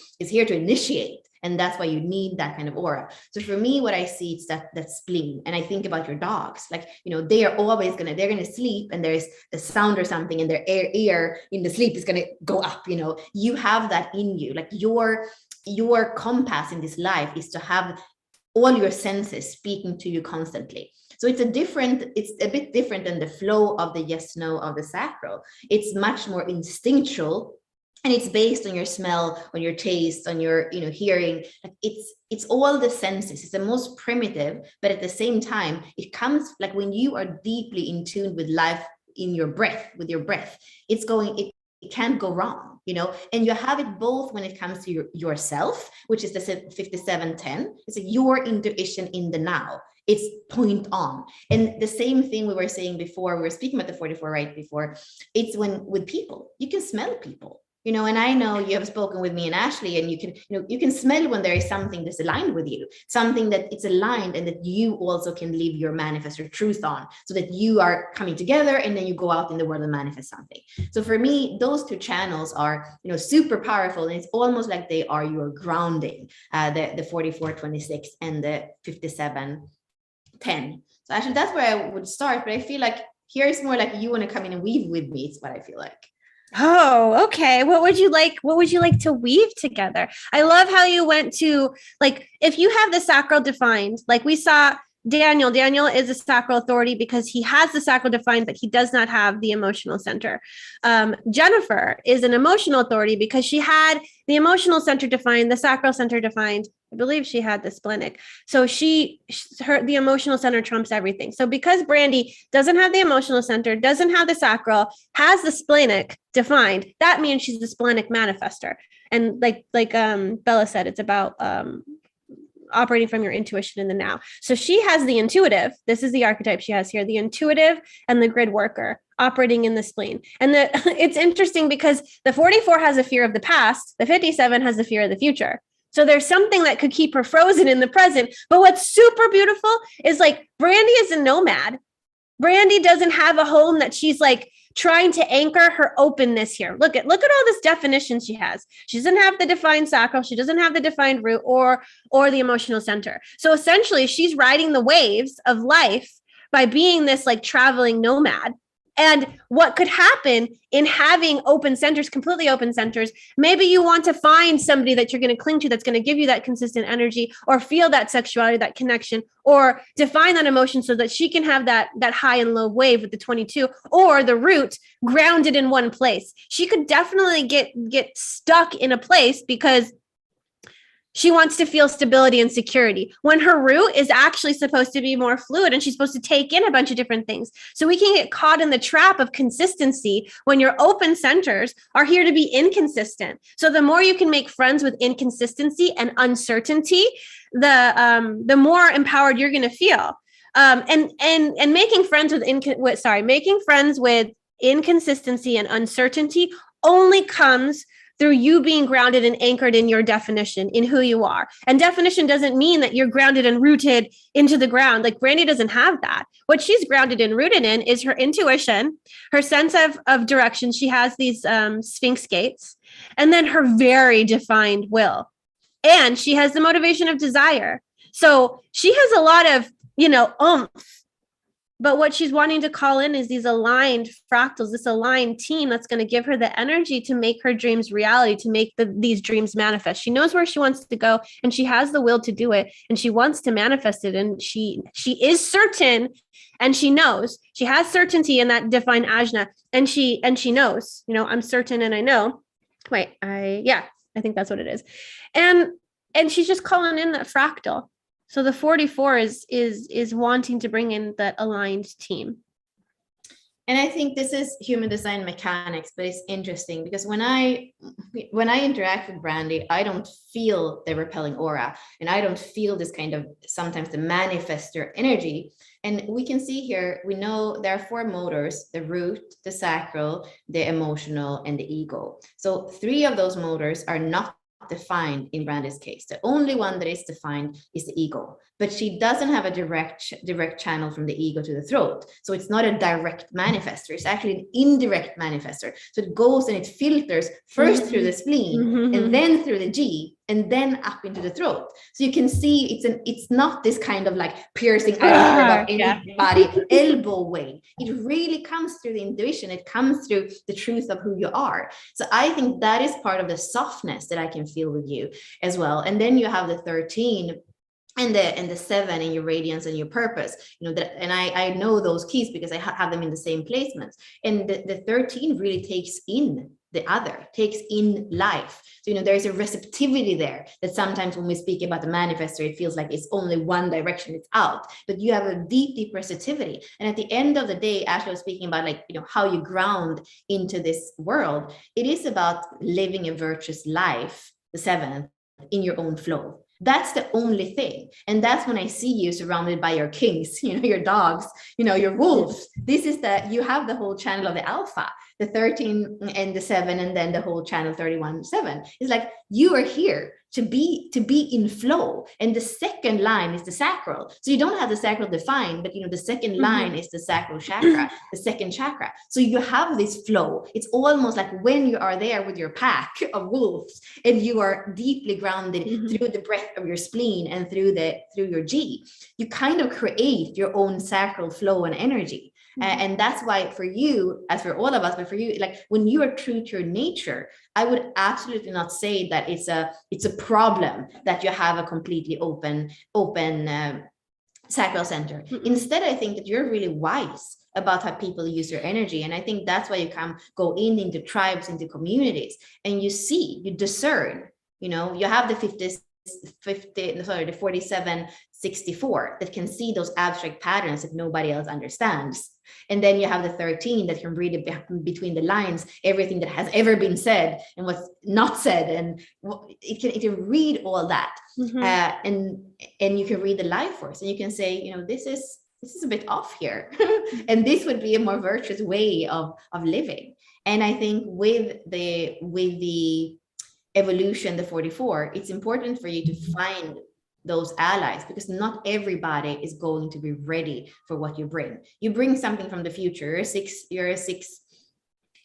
initiate. And that's why you need that kind of aura. So for me, what I see is that spleen. And I think about your dogs, like, they are always they're gonna sleep, and there's a sound or something, and their ear in the sleep is gonna go up. You have that in you. Like your compass in this life is to have all your senses speaking to you constantly. So it's a bit different than the flow of the yes, no of the sacral. It's much more instinctual. And it's based on your smell, on your taste, on your hearing. Like it's all the senses. It's the most primitive, but at the same time, it comes like when you are deeply in tune with life in your breath, with your breath. It can't go wrong, and you have it both when it comes to yourself, which is the 5710. It's your intuition in the now. It's point on. And the same thing we were saying before, we were speaking about the 44 right before. It's when with people, you can smell people. And I know you have spoken with me and Ashley, and you can smell when there is something that's aligned with you, something that it's aligned, and that you also can live your manifestor truth on, so that you are coming together, and then you go out in the world and manifest something. So for me, those 2 channels are, super powerful, and it's almost like they are your grounding, the 4426 and the 5710. So actually, that's where I would start. But I feel like here is more like you want to come in and weave with me. It's what I feel like. Oh, okay. What would you like to weave together? I love how you went to, like, if you have the sacral defined, like we saw Daniel is a sacral authority because he has the sacral defined, but he does not have the emotional center. Jennifer is an emotional authority because she had the emotional center defined, the sacral center defined. I believe she had the splenic. So the emotional center trumps everything. So because Brandy doesn't have the emotional center, doesn't have the sacral, has the splenic defined, that means she's the splenic manifester. And like Bella said, it's about operating from your intuition in the now. So she has the intuitive. This is the archetype she has here, the intuitive and the grid worker operating in the spleen. And it's interesting because the 44 has a fear of the past. The 57 has a fear of the future. So there's something that could keep her frozen in the present. But what's super beautiful is, like, Brandy is a nomad. Brandy doesn't have a home that she's like trying to anchor her openness here. Look at all this definition she has. She doesn't have the defined sacral. She doesn't have the defined root or the emotional center. So essentially, she's riding the waves of life by being this like traveling nomad. And what could happen in having open centers, completely open centers, maybe you want to find somebody that you're going to cling to that's going to give you that consistent energy, or feel that sexuality, that connection, or define that emotion so that she can have that high and low wave with the 22, or the root grounded in one place. She could definitely get stuck in a place because she wants to feel stability and security, when her root is actually supposed to be more fluid and she's supposed to take in a bunch of different things. So we can get caught in the trap of consistency when your open centers are here to be inconsistent. So the more you can make friends with inconsistency and uncertainty, the more empowered you're going to feel. And making friends with inconsistency and uncertainty only comes through you being grounded and anchored in your definition, in who you are. And definition doesn't mean that you're grounded and rooted into the ground. Like Brandy doesn't have that. What she's grounded and rooted in is her intuition, her sense of direction. She has these Sphinx gates, and then her very defined will. And she has the motivation of desire. So she has a lot of, oomph. But what she's wanting to call in is these aligned fractals, this aligned team that's going to give her the energy to make her dreams reality, to make these dreams manifest. She knows where she wants to go, and she has the will to do it, and she wants to manifest it. And she is certain, and she knows. She has certainty in that divine ajna, and she knows, I'm certain and I know. I think that's what it is. And she's just calling in that fractal. So the 44 is wanting to bring in that aligned team. And I think this is human design mechanics, but it's interesting because when I interact with Brandy, I don't feel the repelling aura, and I don't feel this kind of sometimes the manifester energy. And we can see here, we know there are 4 motors: the root, the sacral, the emotional, and the ego. So 3 of those motors are not defined in Brandy's case. The only one that is defined is the ego, but she doesn't have a direct channel from the ego to the throat. So it's not a direct manifester. It's actually an indirect manifester. So it goes and it filters first through the spleen and then through the G and then up into the throat. So you can see it's not this kind of like piercing, I don't care about anybody elbow way. It really comes through the intuition. It comes through the truth of who you are. So I think that is part of the softness that I can feel with you as well. And then you have the 13 and the 7 in your radiance and your purpose, you know, that, and I know those keys because I have them in the same placements. And the 13 really takes in the other, takes in life. So, you know, there's a receptivity there that sometimes when we speak about the manifestor, it feels like it's only one direction, it's out, but you have a deep receptivity. And at the end of the day, Ashley was speaking about, like, you know, how you ground into this world. It is about living a virtuous life, the 7th, in your own flow. That's the only thing. And that's when I see you surrounded by your kings, you know, your dogs, you know, your wolves. This is that you have the whole channel of the alpha, the 13 and the 7, and then the whole channel 31, 7. It's like you are here to be in flow. And the second line is the sacral. So you don't have the sacral defined, but, you know, the second line is the sacral chakra, the second chakra. So you have this flow. It's almost like when you are there with your pack of wolves and you are deeply grounded through the breath of your spleen and through your G, you kind of create your own sacral flow and energy. And that's why for you, as for all of us, but for you, like when you are true to your nature, I would absolutely not say that it's a problem that you have a completely open sacral center. Instead, I think that you're really wise about how people use your energy. And I think that's why you go into tribes, into communities, and you discern, you know, you have the 4764 that can see those abstract patterns that nobody else understands. And then you have the 13 that can read it between the lines, everything that has ever been said and what's not said. And it can read all that. And you can read the life force, and you can say, you know, this is a bit off here. And this would be a more virtuous way of living. And I think with the evolution, the 44, it's important for you to find those allies, because not everybody is going to be ready for what you bring. You bring something from the future. You're a 6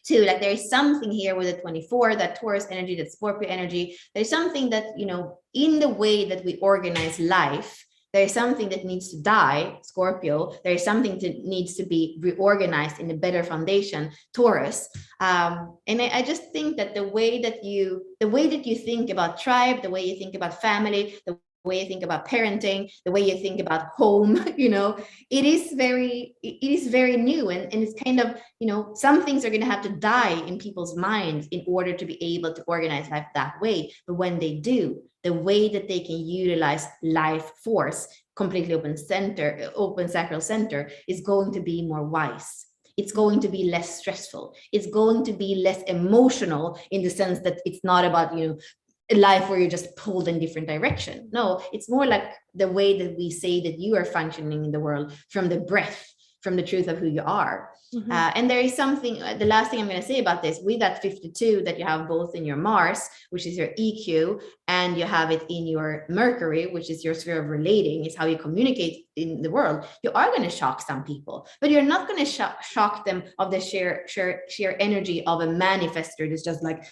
too. Like there is something here with the 24, that Taurus energy, that Scorpio energy. There's something that, you know, in the way that we organize life, there's something that needs to die, Scorpio. There's something that needs to be reorganized in a better foundation, Taurus. And I just think that the way that you think about tribe, the way you think about family, the way you think about parenting, the way you think about home, you know, it is very new. And it's kind of, you know, some things are going to have to die in people's minds in order to be able to organize life that way. But when they do, the way that they can utilize life force, completely open sacral center, is going to be more wise. It's going to be less stressful. It's going to be less emotional, in the sense that it's not about, you know, a life where you're just pulled in different direction. No, it's more like the way that we say that you are functioning in the world, from the breath, from the truth of who you are. And there is something, the last thing I'm going to say about this, with that 52 that you have both in your Mars, which is your EQ, and you have it in your Mercury, which is your sphere of relating, is how you communicate in the world. You are going to shock some people, but you're not going to shock them of the sheer energy of a manifestor that's just like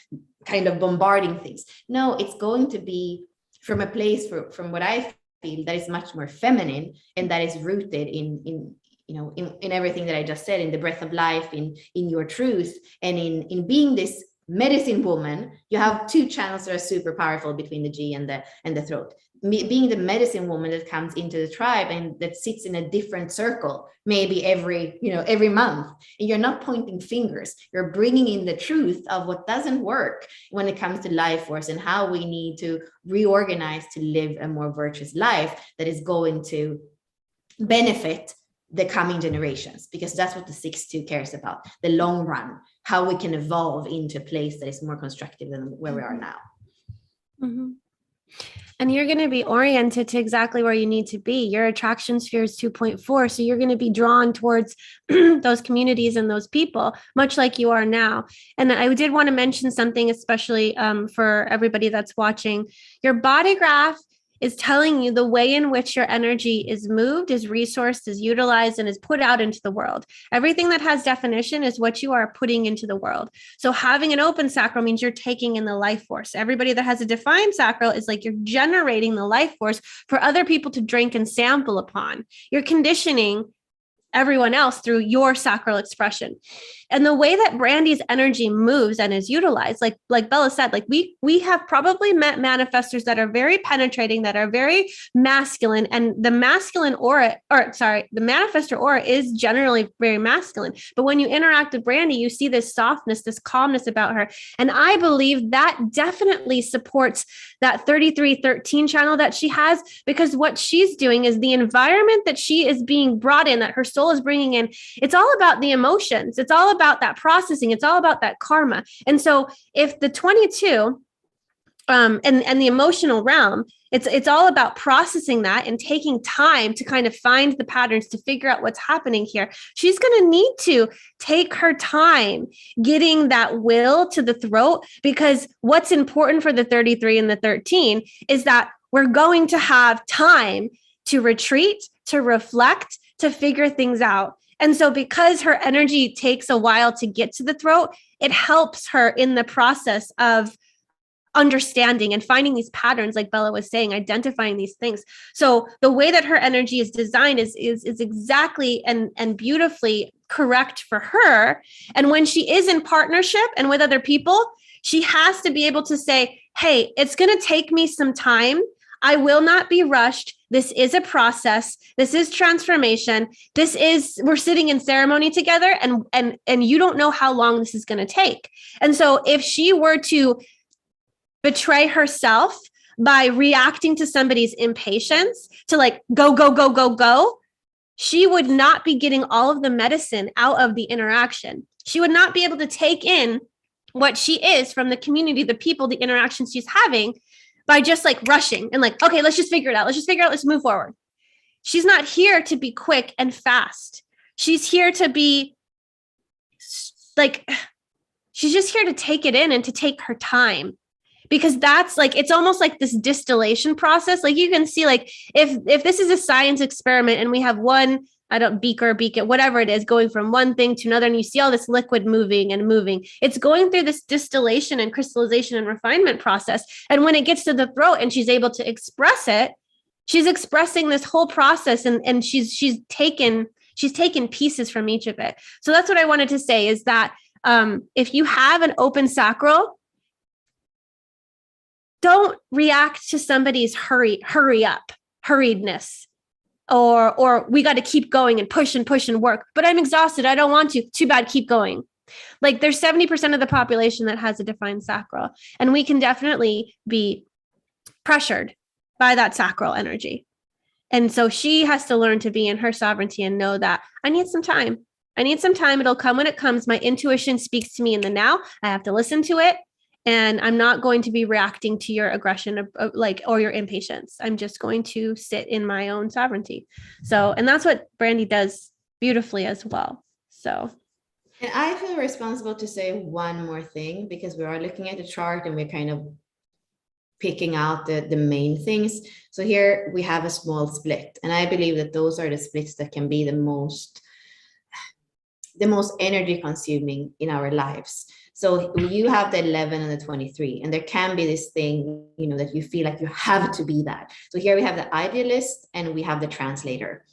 kind of bombarding things. No, it's going to be from a place, from what I feel, that is much more feminine, and that is rooted in you know, in everything that I just said, in the breath of life, in your truth, and in being this medicine woman. You have 2 channels that are super powerful between the G and the throat. Being the medicine woman that comes into the tribe and that sits in a different circle, maybe every month, and you're not pointing fingers, you're bringing in the truth of what doesn't work when it comes to life force, and how we need to reorganize to live a more virtuous life that is going to benefit the coming generations, because that's what the 6-2 cares about, the long run, how we can evolve into a place that is more constructive than where we are now. Mm-hmm. And you're going to be oriented to exactly where you need to be. Your attraction sphere is 2.4. So you're going to be drawn towards those communities and those people, much like you are now. And I did want to mention something, especially for everybody that's watching. Your body graph is telling you the way in which your energy is moved, is resourced, is utilized, and is put out into the world. Everything that has definition is what you are putting into the world. So having an open sacral means you're taking in the life force. Everybody that has a defined sacral is like you're generating the life force for other people to drink and sample upon. You're conditioning everyone else through your sacral expression. And the way that Brandy's energy moves and is utilized, like Bella said, like we have probably met manifestors that are very penetrating, that are very masculine, and the masculine aura, the manifestor aura is generally very masculine. But when you interact with Brandy, you see this softness, this calmness about her. And I believe that definitely supports that 3313 channel that she has, because what she's doing is the environment that she is being brought in, that her soul is bringing in, it's all about the emotions. It's all about that processing. It's all about that karma. And so if the 22 and the emotional realm, it's all about processing that and taking time to kind of find the patterns, to figure out what's happening here. She's going to need to take her time getting that will to the throat, because what's important for the 33 and the 13 is that we're going to have time to retreat, to reflect, to figure things out. And so because her energy takes a while to get to the throat, it helps her in the process of understanding and finding these patterns, like Bella was saying, identifying these things. So the way that her energy is designed is exactly and beautifully correct for her. And when she is in partnership and with other people, she has to be able to say, hey, it's going to take me some time. I will not be rushed. This is a process. This is transformation. We're sitting in ceremony together, and you don't know how long this is going to take. And so if she were to betray herself by reacting to somebody's impatience, to like go, she would not be getting all of the medicine out of the interaction. She would not be able to take in what she is from the community, the people, the interactions she's having, by just like rushing and like, okay, let's just figure it out. Let's move forward. She's not here to be quick and fast. She's here to be like, she's just here to take it in and to take her time. Because that's like, it's almost like this distillation process. Like you can see, like if this is a science experiment and we have one, beaker, whatever it is, going from one thing to another, and you see all this liquid moving, it's going through this distillation and crystallization and refinement process. And when it gets to the throat and she's able to express it, she's expressing this whole process, and she's taken pieces from each of it. So that's what I wanted to say, is that if you have an open sacral, don't react to somebody's hurriedness. Or we got to keep going and push and work, but I'm exhausted. I don't want to. Too bad. Keep going. Like there's 70% of the population that has a defined sacral, and we can definitely be pressured by that sacral energy. And so she has to learn to be in her sovereignty and know that I need some time. It'll come when it comes. My intuition speaks to me in the now. I have to listen to it. And I'm not going to be reacting to your aggression or your impatience. I'm just going to sit in my own sovereignty. So, and that's what Brandy does beautifully as well. So. And I feel responsible to say one more thing, because we are looking at the chart and we're kind of picking out the main things. So here we have a small split. And I believe that those are the splits that can be the most energy consuming in our lives. So you have the 11 and the 23, and there can be this thing, that you feel like you have to be that. So here we have the idealist and we have the translator.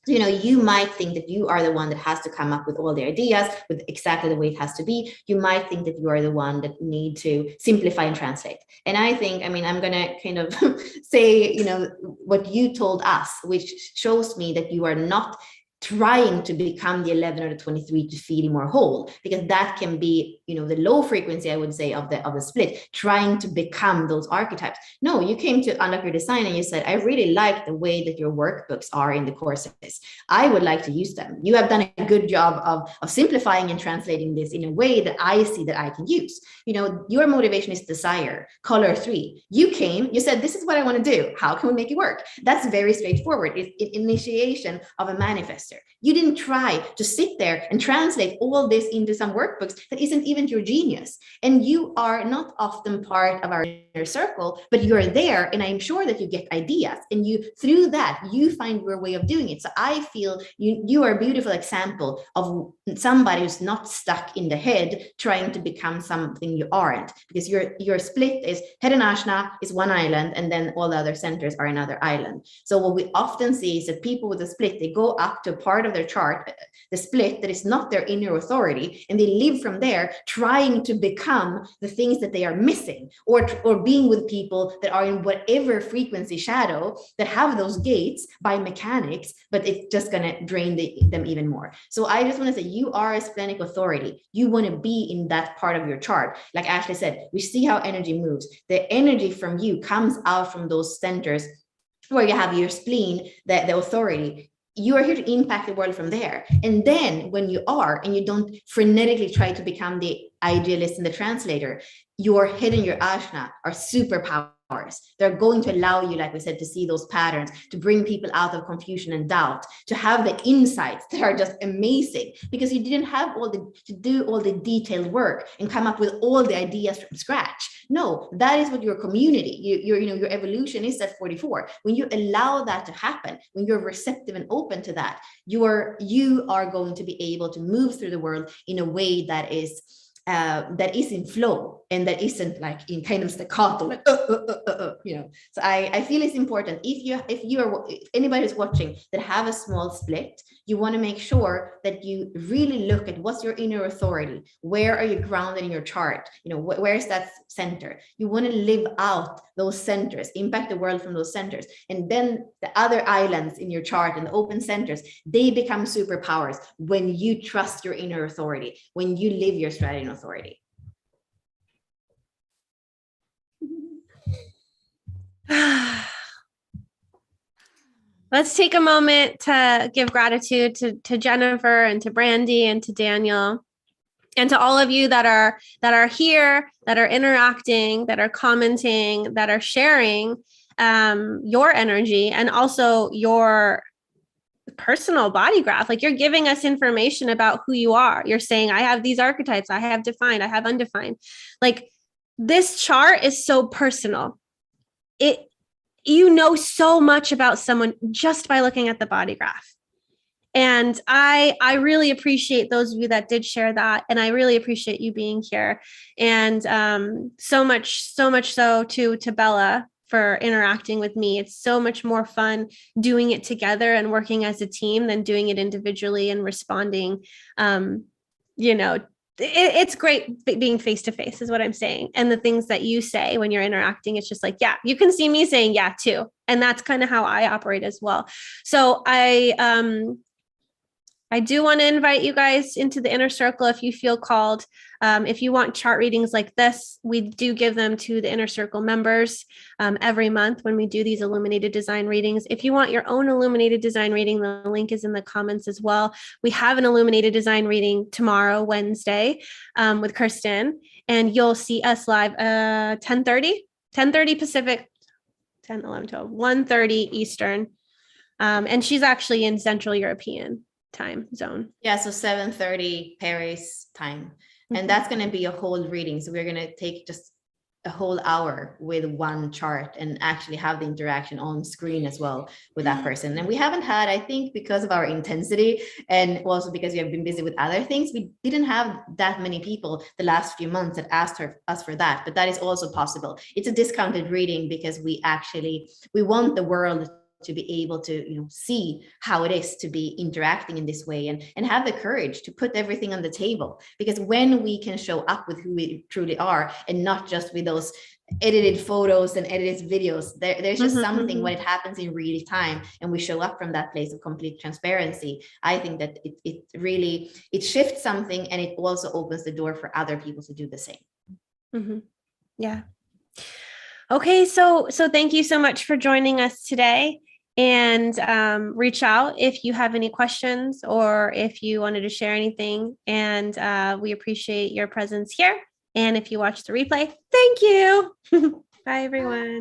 So, you might think that you are the one that has to come up with all the ideas with exactly the way it has to be. You might think that you are the one that need to simplify and translate. And I think, I'm going to kind of say, what you told us, which shows me that you are not trying to become the 11 or the 23 to feel more whole, because that can be, you know, the low frequency, I would say, of the split, trying to become those archetypes. No, you came to Unlock Your Design and you said, I really like the way that your workbooks are in the courses. I would like to use them. You have done a good job of simplifying and translating this in a way that I see that I can use. You know, your motivation is desire, color 3. You came, you said, this is what I want to do. How can we make it work? That's very straightforward. It's initiation of a manifest. You didn't try to sit there and translate all this into some workbooks that isn't even your genius. And you are not often part of our inner circle, but you're there. And I'm sure that you get ideas, and you, through that, you find your way of doing it. So I feel you are a beautiful example of somebody who's not stuck in the head trying to become something you aren't, because your split is head and Ajna is one island, and then all the other centers are another island. So what we often see is that people with a split, they go up to part of their chart, the split that is not their inner authority, and they live from there trying to become the things that they are missing, or being with people that are in whatever frequency shadow that have those gates by mechanics, but it's just going to drain them even more. So I just want to say, you are a splenic authority. You want to be in that part of your chart. Like Ashley said, we see how energy moves. The energy from you comes out from those centers where you have your spleen, the authority. You are here to impact the world from there. And then when you are, and you don't frenetically try to become the idealist and the translator, your head and your Ajna are superpowers. They're going to allow you, like we said, to see those patterns, to bring people out of confusion and doubt, to have the insights that are just amazing, because you didn't have to do all the detailed work and come up with all the ideas from scratch. No, that is what your community, your evolution is at 44. When you allow that to happen, when you're receptive and open to that, you are going to be able to move through the world in a way that is in flow, and that isn't like in kind of staccato, like you know. So I feel it's important, if anybody who's watching that have a small split, you want to make sure that you really look at what's your inner authority, where are you grounded in your chart, you know, where's that center. You want to live out those centers, impact the world from those centers, and then the other islands in your chart and the open centers, they become superpowers when you trust your inner authority, when you live your strategy and authority. Let's take a moment to give gratitude to Jennifer and to Brandy and to Daniel, and to all of you that are here, that are interacting, that are commenting, that are sharing your energy, and also your personal body graph. Like, you're giving us information about who you are. You're saying, I have these archetypes, I have defined, I have undefined. Like, this chart is so personal. You know so much about someone just by looking at the body graph. And I really appreciate those of you that did share that. And I really appreciate you being here. And so much so to Bella for interacting with me. It's so much more fun doing it together and working as a team than doing it individually and responding. It's great being face to face is what I'm saying. And the things that you say when you're interacting, it's just like, yeah, you can see me saying yeah too. And that's kind of how I operate as well. So I do want to invite you guys into the inner circle if you feel called. If you want chart readings like this, we do give them to the inner circle members every month when we do these illuminated design readings. If you want your own illuminated design reading, the link is in the comments as well. We have an illuminated design reading tomorrow, Wednesday, with Kirsten, and you'll see us live 10:30 Pacific, 10, 11, 12, 1:30 Eastern. And she's actually in Central European time zone. Yeah, so 7:30 Paris time. And that's going to be a whole reading. So we're going to take just a whole hour with one chart and actually have the interaction on screen as well with that person. And we haven't had, I think, because of our intensity and also because we have been busy with other things, we didn't have that many people the last few months that asked us for that. But that is also possible. It's a discounted reading because we want the world to be able to see how it is to be interacting in this way and have the courage to put everything on the table. Because when we can show up with who we truly are and not just with those edited photos and edited videos. There's just something when Mm-hmm. it happens in real time and we show up from that place of complete transparency. I think that it really, it shifts something, and it also opens the door for other people to do the same. Mm-hmm. Yeah. Okay, so thank you so much for joining us today. And reach out if you have any questions or if you wanted to share anything. And we appreciate your presence here. And if you watch the replay, thank you. Bye, everyone.